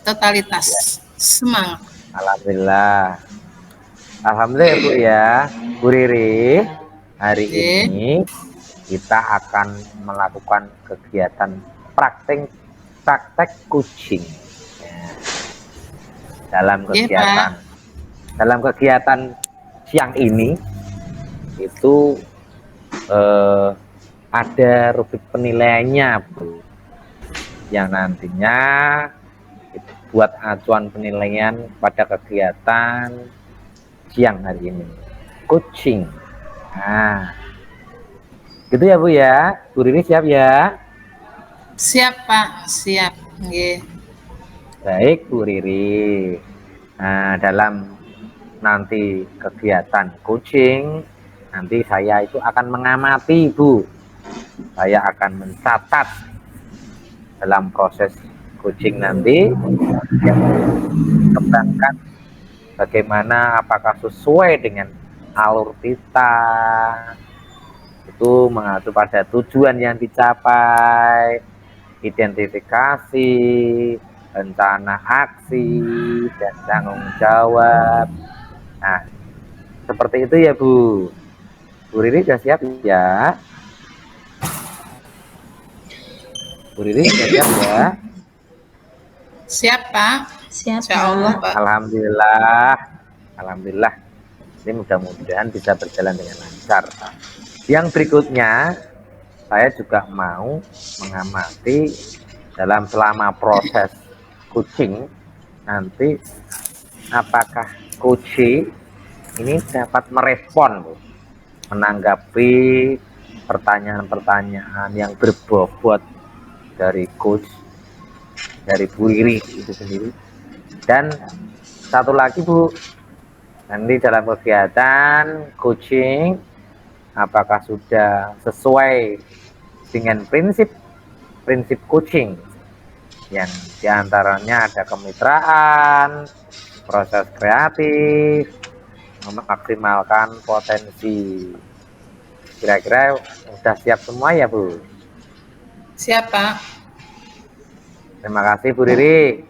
totalitas, semangat. Alhamdulillah. Alhamdulillah ya Bu ya. Bu Riri, hari ini kita akan melakukan kegiatan praktek kucing. Dalam kegiatan siang ini itu ada rubrik penilaiannya Bu, yang nantinya buat acuan penilaian pada kegiatan siang hari ini, kucing. Nah, gitu ya Bu ya. Bu Rini siap ya? Siap, Pak. Siap. Nggih. Baik, Bu Riri. Nah, dalam nanti kegiatan coaching, nanti saya itu akan mengamati, Bu. Saya akan mencatat dalam proses coaching nanti, yang dikembangkan bagaimana, apakah sesuai dengan alur kita, itu mengacu pada tujuan yang dicapai, identifikasi, rencana aksi, dan tanggung jawab. Nah, seperti itu ya Bu. Bu Riri sudah siap ya? Bu Riri sudah siap ya? Siap, Pak. Siap, Insyaallah, Pak. Pak. Alhamdulillah. Alhamdulillah. Ini mudah-mudahan bisa berjalan dengan lancar. Yang berikutnya, saya juga mau mengamati dalam selama proses coaching nanti, apakah coach ini dapat merespon, Bu, menanggapi pertanyaan-pertanyaan yang berbobot dari coach, dari Bu Riri itu sendiri. Dan satu lagi, Bu, nanti dalam kegiatan coaching, apakah sudah sesuai dengan prinsip coaching yang diantaranya ada kemitraan, proses kreatif, memaksimalkan potensi. Kira-kira sudah siap semua ya, Bu? Siap, Pak. Terima kasih, Bu Riri.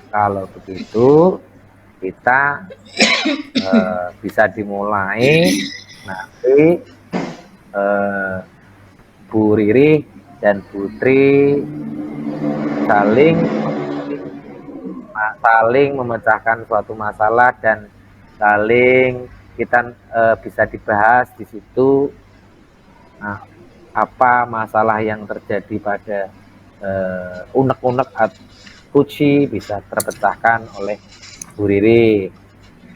Kalau begitu kita bisa dimulai nanti. Bu Riri dan Putri saling memecahkan suatu masalah dan saling kita bisa dibahas di situ. Nah, apa masalah yang terjadi pada unek-unek Puji bisa terpecahkan oleh Bu Riri.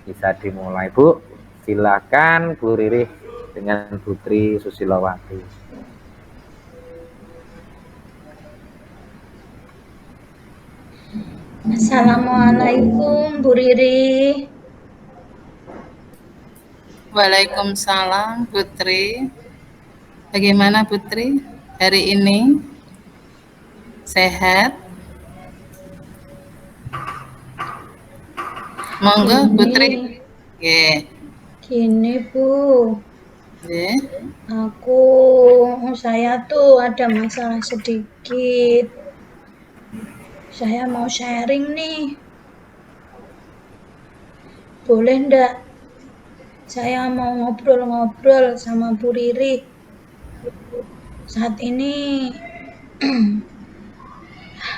Bisa dimulai, Bu. Silakan Bu Riri dengan Putri Susilowati. Assalamualaikum, Bu Riri. Waalaikumsalam, Putri. Bagaimana, Putri? Hari ini sehat? Monggo, Putri. Gini, Bu. Saya tuh ada masalah sedikit. Saya mau sharing nih. Boleh ndak? Saya mau ngobrol-ngobrol sama Bu Riri. Saat ini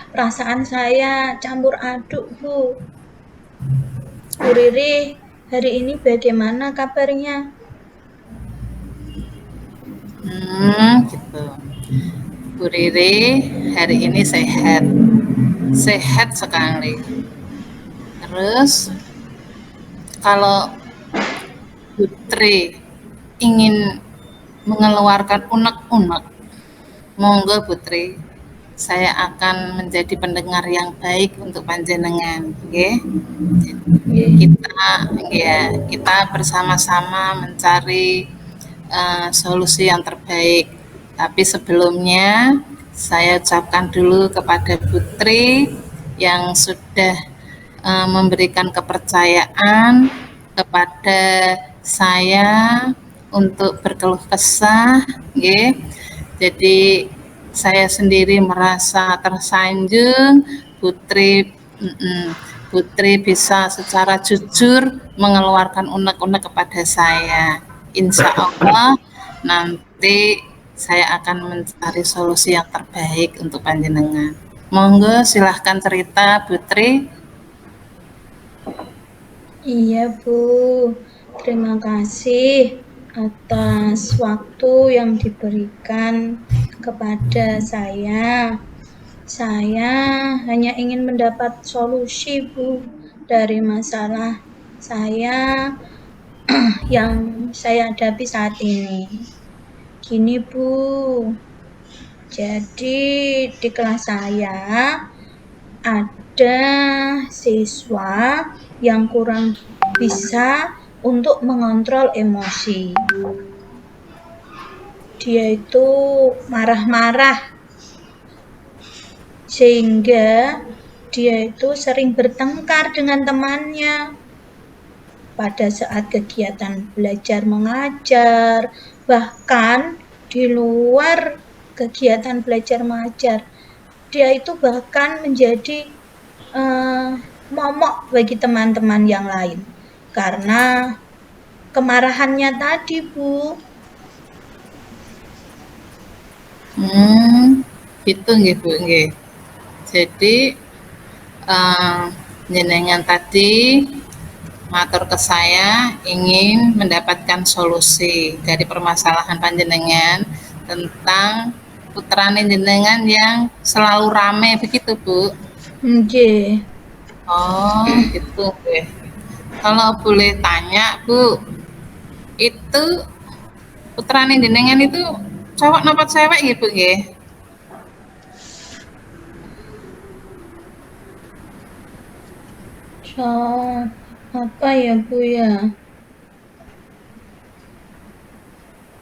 perasaan saya campur aduk, Bu. Bu Riri, hari ini bagaimana kabarnya? Gitu. Bu Riri hari ini sehat sekali. Terus kalau Putri ingin mengeluarkan unek-unek, monggo Putri, saya akan menjadi pendengar yang baik untuk panjenengan, okay? Kita bersama-sama mencari solusi yang terbaik. Tapi sebelumnya saya ucapkan dulu kepada Putri yang sudah memberikan kepercayaan kepada saya untuk berkeluh kesah, Jadi saya sendiri merasa tersanjung Putri bisa secara jujur mengeluarkan unek-unek kepada saya. Insya Allah nanti saya akan mencari solusi yang terbaik untuk panjenengan. Monggo silahkan cerita, Putri. Iya, Bu. Terima kasih atas waktu yang diberikan kepada saya. Saya hanya ingin mendapat solusi, Bu, dari masalah saya yang saya hadapi saat ini. Gini, Bu, Jadi di kelas saya ada siswa yang kurang bisa untuk mengontrol emosi. Dia itu marah-marah sehingga dia itu sering bertengkar dengan temannya pada saat kegiatan belajar mengajar, bahkan di luar kegiatan belajar mengajar. Dia itu bahkan menjadi momok bagi teman-teman yang lain karena kemarahannya tadi, Bu. Gitu nggih, Bu, nggih. Jadi jenengan tadi matur ke saya ingin mendapatkan solusi dari permasalahan panjenengan tentang putrane jenengan yang selalu rame begitu, Bu? Nggih. Oh, gitu nggih. Kalau boleh tanya, Bu, itu putrane jenengan itu cowok napa cewek nggih, Bu, nggih? Apa ya, Bu, ya?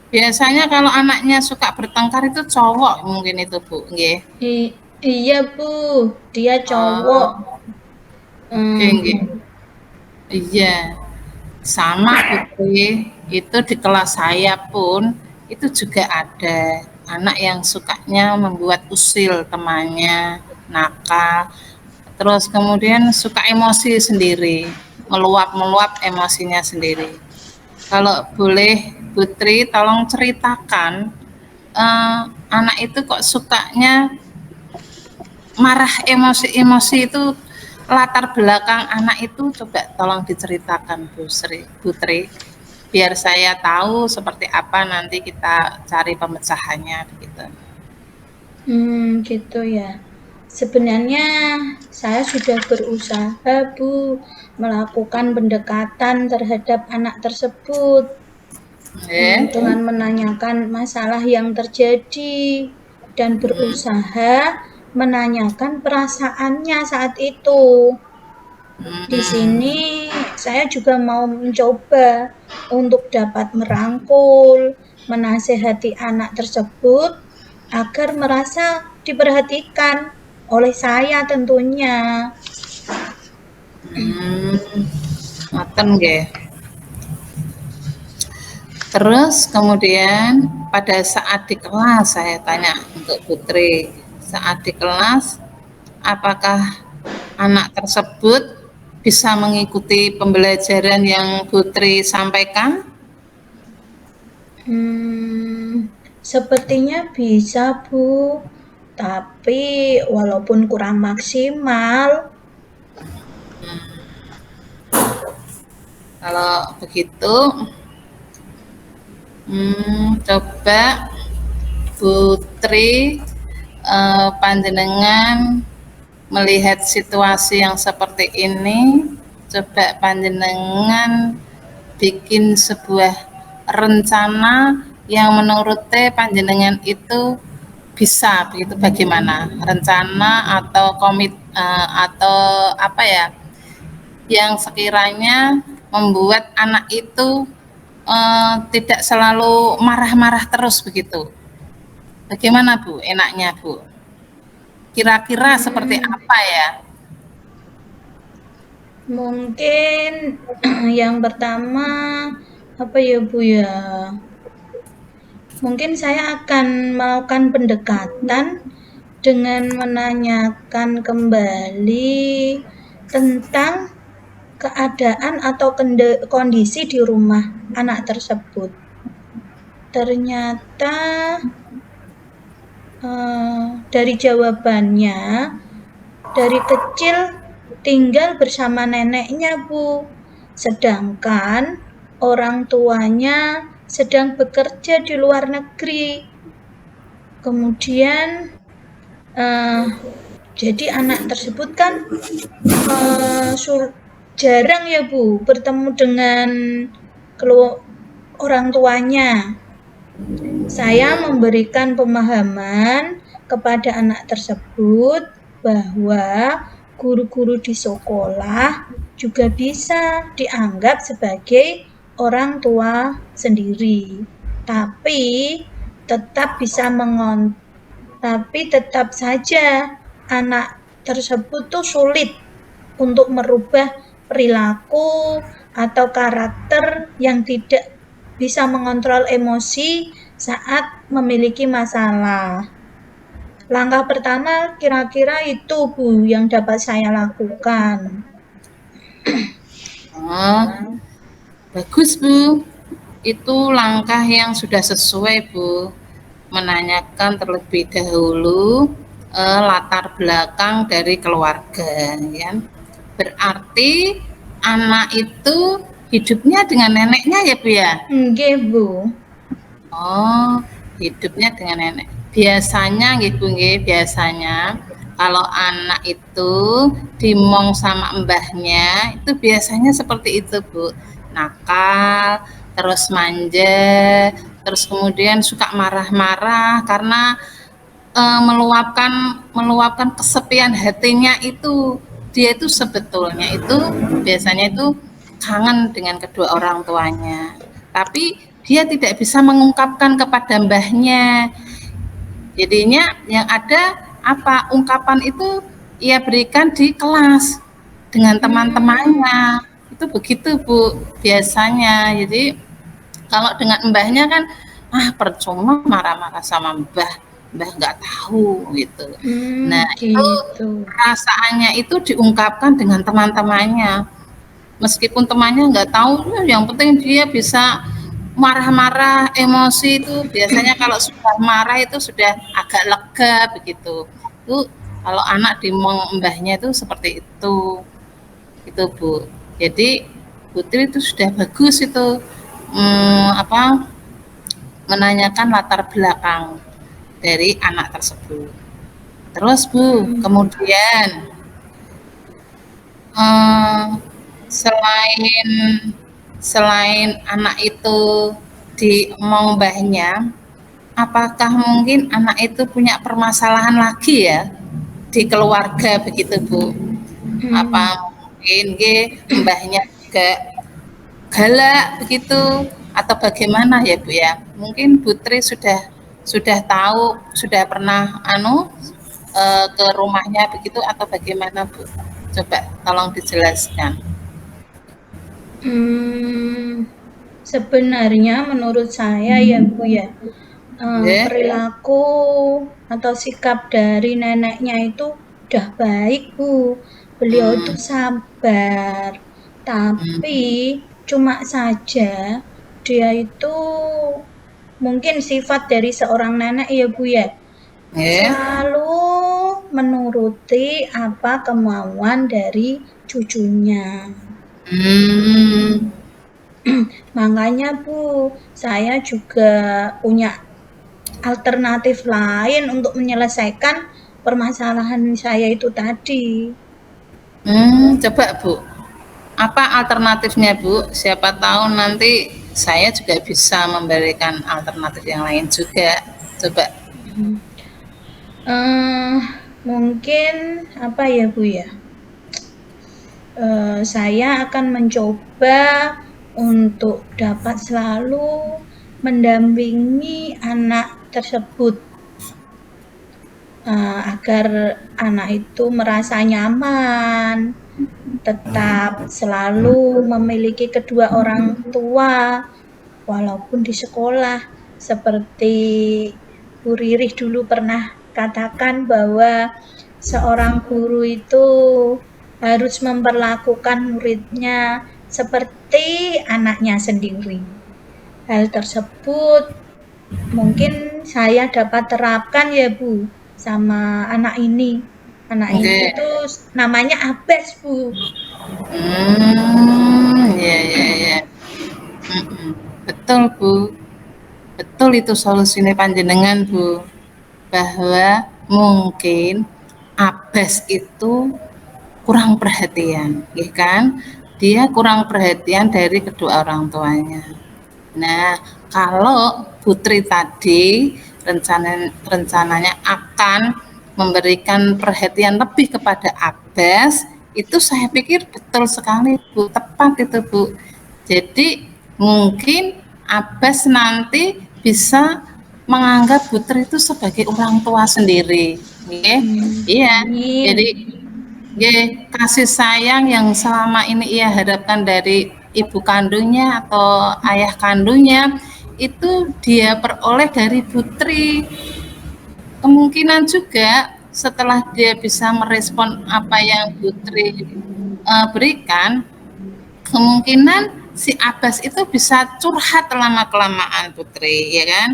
Biasanya kalau anaknya suka bertengkar itu cowok mungkin itu, Bu, nggih? Iya, Bu, dia cowok. Oh, oke nggih. Iya, sama Putri, itu di kelas saya pun itu juga ada anak yang sukanya membuat usil temannya, nakal, terus kemudian suka emosi sendiri, meluap-meluap emosinya sendiri. Kalau boleh Putri tolong ceritakan anak itu kok sukanya marah emosi-emosi itu latar belakang anak itu coba tolong diceritakan Bu Sri, Putri biar saya tahu seperti apa nanti kita cari pemecahannya begitu. Gitu ya. Sebenarnya saya sudah berusaha, Bu, melakukan pendekatan terhadap anak tersebut dengan menanyakan masalah yang terjadi dan berusaha menanyakan perasaannya saat itu. Di sini saya juga mau mencoba untuk dapat merangkul, menasehati anak tersebut agar merasa diperhatikan oleh saya tentunya. Ngoten nggih. Terus kemudian pada saat di kelas saya tanya untuk Putri, saat di kelas apakah anak tersebut bisa mengikuti pembelajaran yang Putri sampaikan? Sepertinya bisa, Bu. Tapi walaupun kurang maksimal. Kalau begitu, coba Putri panjenengan melihat situasi yang seperti ini, coba panjenengan bikin sebuah rencana yang menurut panjenengan itu bisa begitu, bagaimana rencana atau atau apa ya yang sekiranya membuat anak itu tidak selalu marah-marah terus begitu. Bagaimana Bu enaknya Bu? Kira-kira seperti apa ya? Mungkin yang pertama apa ya, Bu, ya? Mungkin saya akan melakukan pendekatan dengan menanyakan kembali tentang keadaan atau kondisi di rumah anak tersebut. Ternyata dari jawabannya, dari kecil tinggal bersama neneknya, Bu. Sedangkan orang tuanya sedang bekerja di luar negeri. Kemudian jadi anak tersebut kan jarang ya, Bu, bertemu dengan orang tuanya. Saya memberikan pemahaman kepada anak tersebut bahwa guru-guru di sekolah juga bisa dianggap sebagai orang tua sendiri. Tapi tetap bisa tapi tetap saja anak tersebut tuh sulit untuk merubah perilaku atau karakter yang tidak bisa mengontrol emosi saat memiliki masalah. Langkah pertama kira-kira itu Bu yang dapat saya lakukan. Oh, bagus Bu. Itu langkah yang sudah sesuai Bu. Menanyakan terlebih dahulu latar belakang dari keluarga, ya. Berarti anak itu hidupnya dengan neneknya ya Bu ya? Nggih Bu. Oh, hidupnya dengan nenek. Biasanya gitu nggih, biasanya kalau anak itu dimong sama mbahnya, itu biasanya seperti itu, Bu. Nakal, terus manja, terus kemudian suka marah-marah karena meluapkan kesepian hatinya itu. Dia itu sebetulnya itu biasanya itu kangen dengan kedua orang tuanya. Tapi dia tidak bisa mengungkapkan kepada mbahnya. Jadinya yang ada apa? Ungkapan itu ia berikan di kelas dengan teman-temannya. Itu begitu, Bu, biasanya. Jadi kalau dengan mbahnya kan percuma marah-marah sama mbah nggak tahu gitu. Nah, itu Gitu. perasaannya itu diungkapkan dengan teman-temannya. Meskipun temannya nggak tahu, yang penting dia bisa marah-marah, emosi itu biasanya kalau sudah marah itu sudah agak lega begitu. Itu kalau anak dimong mbahnya itu seperti itu Bu. Jadi Putri itu sudah bagus itu menanyakan latar belakang dari anak tersebut. Terus Bu, kemudian selain selain anak itu diomong mbahnya, apakah mungkin anak itu punya permasalahan lagi ya di keluarga begitu Bu? Apa mungkin mbahnya juga galak begitu atau bagaimana ya Bu ya? Mungkin Putri sudah tahu, sudah pernah ke rumahnya begitu atau bagaimana Bu? Coba tolong dijelaskan. Sebenarnya menurut saya ya Bu ya, perilaku atau sikap dari neneknya itu udah baik Bu. Beliau itu sabar, tapi cuma saja dia itu mungkin sifat dari seorang nenek ya Bu ya, selalu menuruti apa kemauan dari cucunya. Makanya Bu, saya juga punya alternatif lain untuk menyelesaikan permasalahan saya itu tadi. Coba Bu, apa alternatifnya Bu? Siapa tahu nanti saya juga bisa memberikan alternatif yang lain juga. Coba. Mungkin apa ya Bu ya? Saya akan mencoba untuk dapat selalu mendampingi anak tersebut agar anak itu merasa nyaman, tetap selalu memiliki kedua orang tua walaupun di sekolah, seperti Bu Ririh dulu pernah katakan bahwa seorang guru itu harus memperlakukan muridnya seperti anaknya sendiri. Hal tersebut mungkin saya dapat terapkan ya Bu sama anak ini. Anak ini itu namanya Abes Bu. Iya. Betul Bu. Betul itu solusinya panjenengan Bu. Bahwa mungkin Abes itu kurang perhatian, ya kan? Dia kurang perhatian dari kedua orang tuanya. Nah, kalau Putri tadi rencananya akan memberikan perhatian lebih kepada Abbas, itu saya pikir betul sekali Bu, tepat itu Bu. Jadi mungkin Abbas nanti bisa menganggap Putri itu sebagai orang tua sendiri. Iya, jadi kasih sayang yang selama ini ia harapkan dari ibu kandungnya atau ayah kandungnya itu dia peroleh dari Putri. Kemungkinan juga setelah dia bisa merespon apa yang Putri berikan, kemungkinan si Abbas itu bisa curhat lama-kelamaan Putri, ya kan?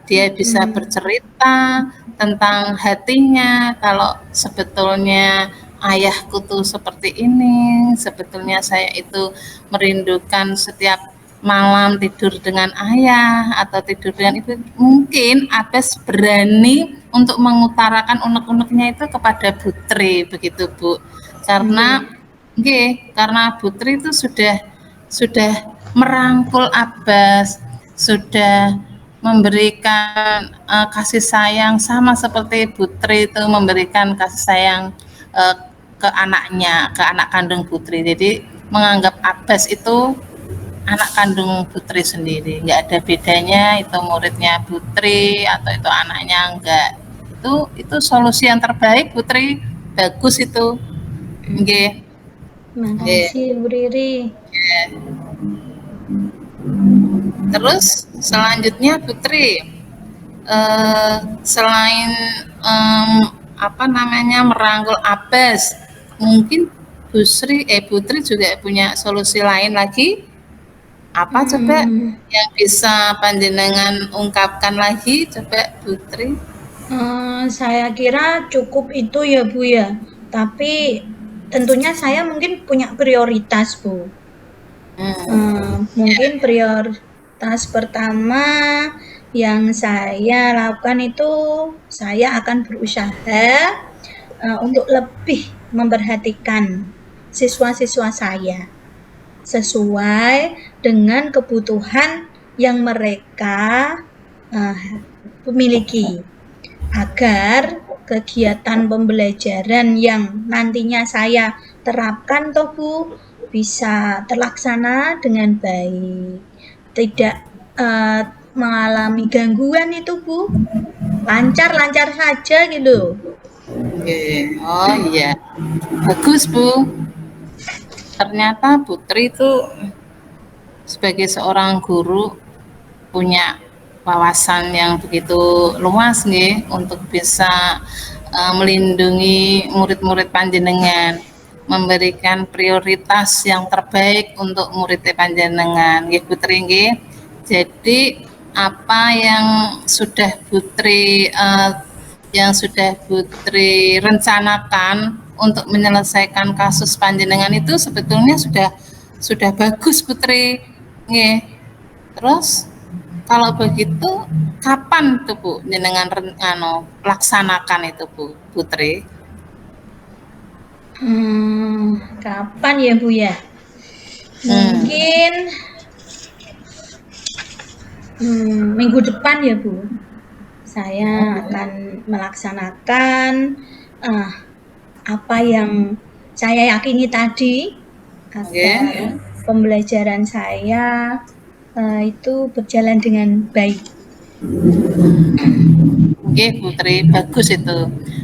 Dia bisa bercerita tentang hatinya, kalau sebetulnya ayahku tuh seperti ini, sebetulnya saya itu merindukan setiap malam tidur dengan ayah atau tidur dengan ibu. Mungkin Abbas berani untuk mengutarakan unek-uneknya itu kepada Putri, begitu Bu. Karena karena Putri itu sudah merangkul Abbas, sudah memberikan kasih sayang sama seperti Putri itu memberikan kasih sayang ke anaknya, ke anak kandung Putri. Jadi menganggap Abbas itu anak kandung Putri sendiri, nggak ada bedanya itu muridnya Putri atau itu anaknya, enggak. Itu solusi yang terbaik Putri, bagus itu. Makasih Bu Riri. Terus selanjutnya Putri, selain merangkul Abbas, mungkin Putri juga punya solusi lain lagi. Apa coba yang bisa panjenengan ungkapkan lagi, coba Putri? Saya kira cukup itu ya Bu ya. Tapi tentunya saya mungkin punya prioritas Bu. Mungkin prioritas pertama yang saya lakukan itu saya akan berusaha untuk lebih memperhatikan siswa-siswa saya sesuai dengan kebutuhan yang mereka miliki, agar kegiatan pembelajaran yang nantinya saya terapkan toh Bu bisa terlaksana dengan baik, tidak mengalami gangguan itu Bu, lancar-lancar saja gitu. Oh iya, bagus Bu. Ternyata Putri itu sebagai seorang guru punya wawasan yang begitu luas nih untuk bisa melindungi murid-murid panjenengan, memberikan prioritas yang terbaik untuk murid panjenengan, nggih Putri nggih. Jadi apa yang sudah Putri rencanakan untuk menyelesaikan kasus panjenengan itu sebetulnya sudah bagus Putri. Nggih. Terus kalau begitu kapan tuh Bu jenengan laksanakan itu Bu Putri? Kapan ya Bu ya? Mungkin minggu depan ya Bu. Saya akan melaksanakan apa yang saya yakini tadi, agar pembelajaran saya itu berjalan dengan baik. Oke Putri, bagus itu,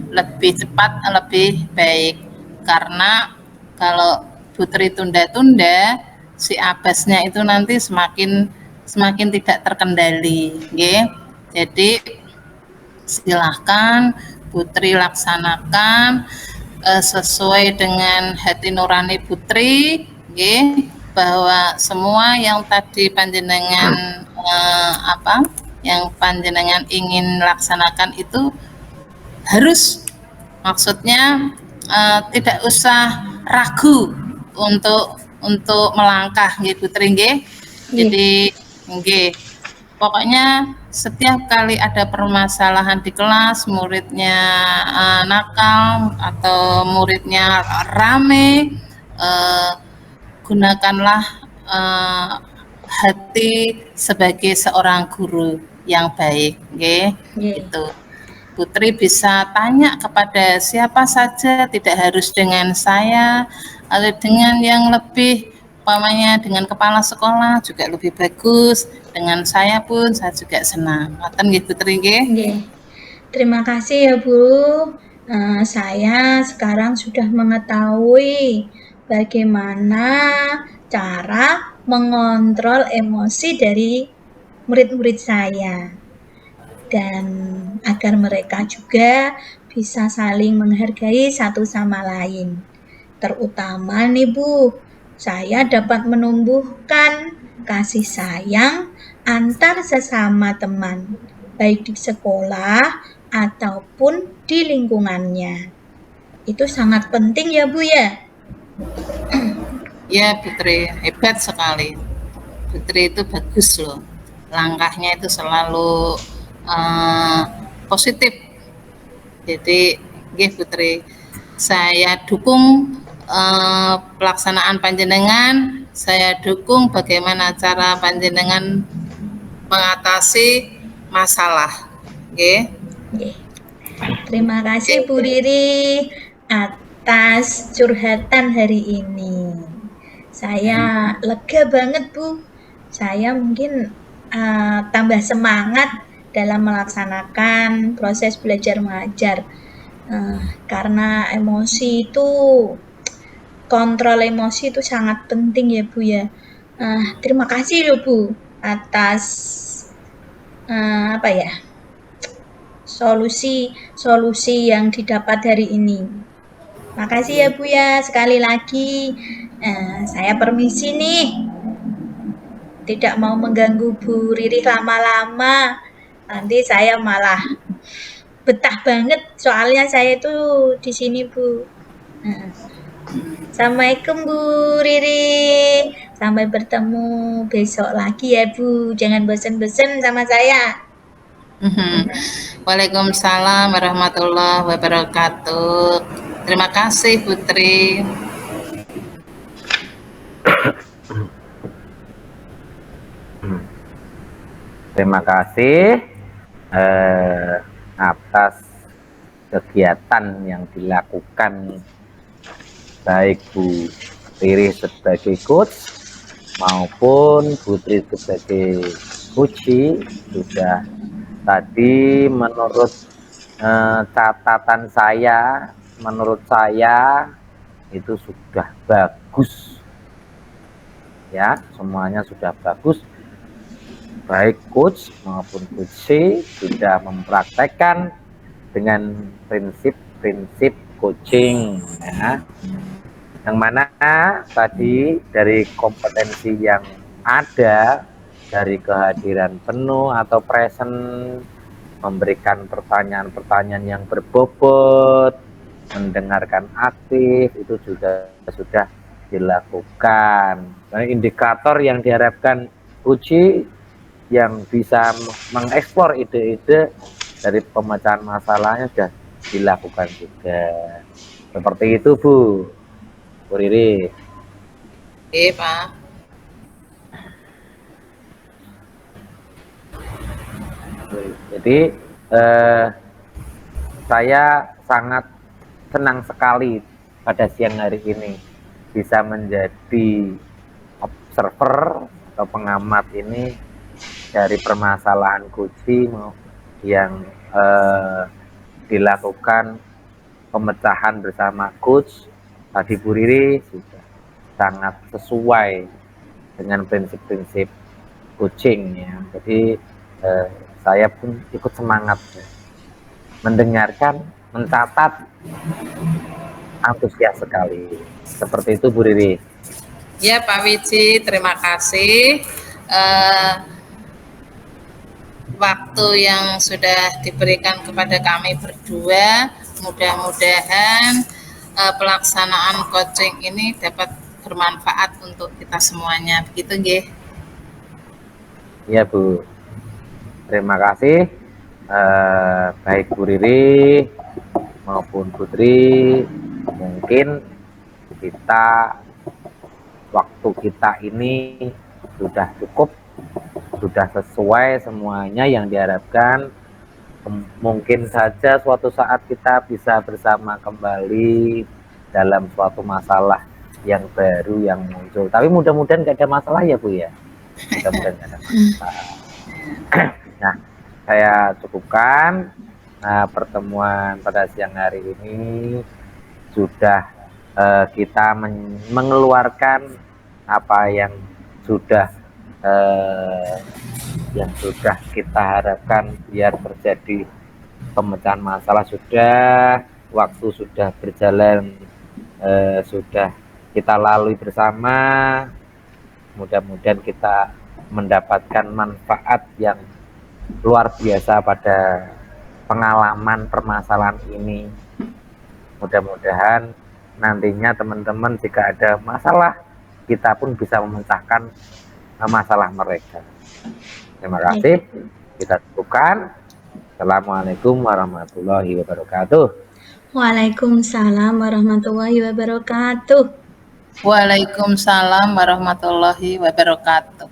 lebih cepat lebih baik, karena kalau Putri tunda-tunda, si Abbasnya itu nanti semakin tidak terkendali, jadi silahkan Putri laksanakan sesuai dengan hati nurani Putri, bahwa semua yang tadi panjenengan yang panjenengan ingin laksanakan itu harus, maksudnya tidak usah ragu untuk melangkah, Putri, Jadi pokoknya setiap kali ada permasalahan di kelas, muridnya nakal atau muridnya rame, gunakanlah hati sebagai seorang guru, yang baik, nggih. Nggih. Gitu. Putri bisa tanya kepada siapa saja, tidak harus dengan saya, atau dengan yang lebih, umpamanya dengan kepala sekolah juga lebih bagus, dengan saya pun saya juga senang. Ngoten nggih Putri nggih. Nggih. Terima kasih ya Bu. Saya sekarang sudah mengetahui bagaimana cara mengontrol emosi dari murid-murid saya. Dan agar mereka juga bisa saling menghargai satu sama lain. Terutama nih Bu, saya dapat menumbuhkan kasih sayang antar sesama teman, baik di sekolah ataupun di lingkungannya. Itu sangat penting ya Bu ya? Ya Putri, hebat sekali. Putri itu bagus loh. Langkahnya itu selalu positif. Jadi, nggih Putri, saya dukung pelaksanaan panjenengan, saya dukung bagaimana cara panjenengan mengatasi masalah. Nggih. Nggih. Terima kasih Bu Riri atas curhatan hari ini. Saya lega banget Bu. Saya mungkin tambah semangat dalam melaksanakan proses belajar mengajar. Karena emosi itu, kontrol emosi itu sangat penting ya Bu ya. Terima kasih loh Bu atas solusi yang didapat hari ini. Makasih ya Bu ya, sekali lagi saya permisi nih. Tidak mau mengganggu Bu Riri lama-lama. Nanti saya malah betah banget, soalnya saya itu di sini Bu. Assalamualaikum Bu Riri. Sampai bertemu besok lagi ya Bu. Jangan bosan-bosan sama saya. Waalaikumsalam warahmatullahi wabarakatuh. Terima kasih Putri. Terima kasih atas kegiatan yang dilakukan baik Bu Riri sebagai coach maupun Putri sebagai coach. Sudah tadi menurut catatan saya, menurut saya itu sudah bagus ya, semuanya sudah bagus. Baik coach maupun coach sudah mempraktekkan dengan prinsip-prinsip coaching ya. Yang mana tadi dari kompetensi yang ada, dari kehadiran penuh atau present, memberikan pertanyaan-pertanyaan yang berbobot, mendengarkan aktif, itu juga sudah dilakukan. Nah, indikator yang diharapkan uji yang bisa mengeksplor ide-ide dari pemecahan masalahnya sudah dilakukan juga. Seperti itu Bu Riri. Oke Pak. Jadi saya sangat senang sekali pada siang hari ini bisa menjadi observer atau pengamat ini dari permasalahan coach yang dilakukan pemecahan bersama coach tadi Bu Riri sudah sangat sesuai dengan prinsip-prinsip coaching ya. Jadi saya pun ikut semangat ya, mendengarkan, mencatat, antusias sekali. Seperti itu Bu Riri. Ya Pak Wiji, terima kasih. Waktu yang sudah diberikan kepada kami berdua, mudah-mudahan pelaksanaan coaching ini dapat bermanfaat untuk kita semuanya. Begitu nggih? Iya Bu, terima kasih baik Bu Riri maupun Putri. Mungkin waktu kita ini sudah cukup sudah sesuai semuanya yang diharapkan, mungkin saja suatu saat kita bisa bersama kembali dalam suatu masalah yang baru yang muncul. Tapi mudah-mudahan gak ada masalah ya Bu ya. Mudah-mudahan gak ada masalah. Nah, saya cukupkan pertemuan pada siang hari ini. Sudah kita mengeluarkan apa yang sudah kita harapkan biar terjadi pemecahan masalah. Sudah, waktu sudah berjalan, sudah kita lalui bersama. Mudah-mudahan kita mendapatkan manfaat yang luar biasa pada pengalaman permasalahan ini. Mudah-mudahan nantinya teman-teman jika ada masalah, kita pun bisa memecahkan masalah mereka. Terima kasih. Kita cukupkan. Assalamualaikum warahmatullahi wabarakatuh. Waalaikumsalam warahmatullahi wabarakatuh. Waalaikumsalam warahmatullahi wabarakatuh.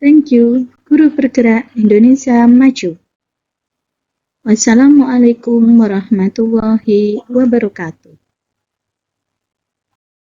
Thank you, Guru Bergerak Indonesia Maju. Wassalamualaikum warahmatullahi wabarakatuh.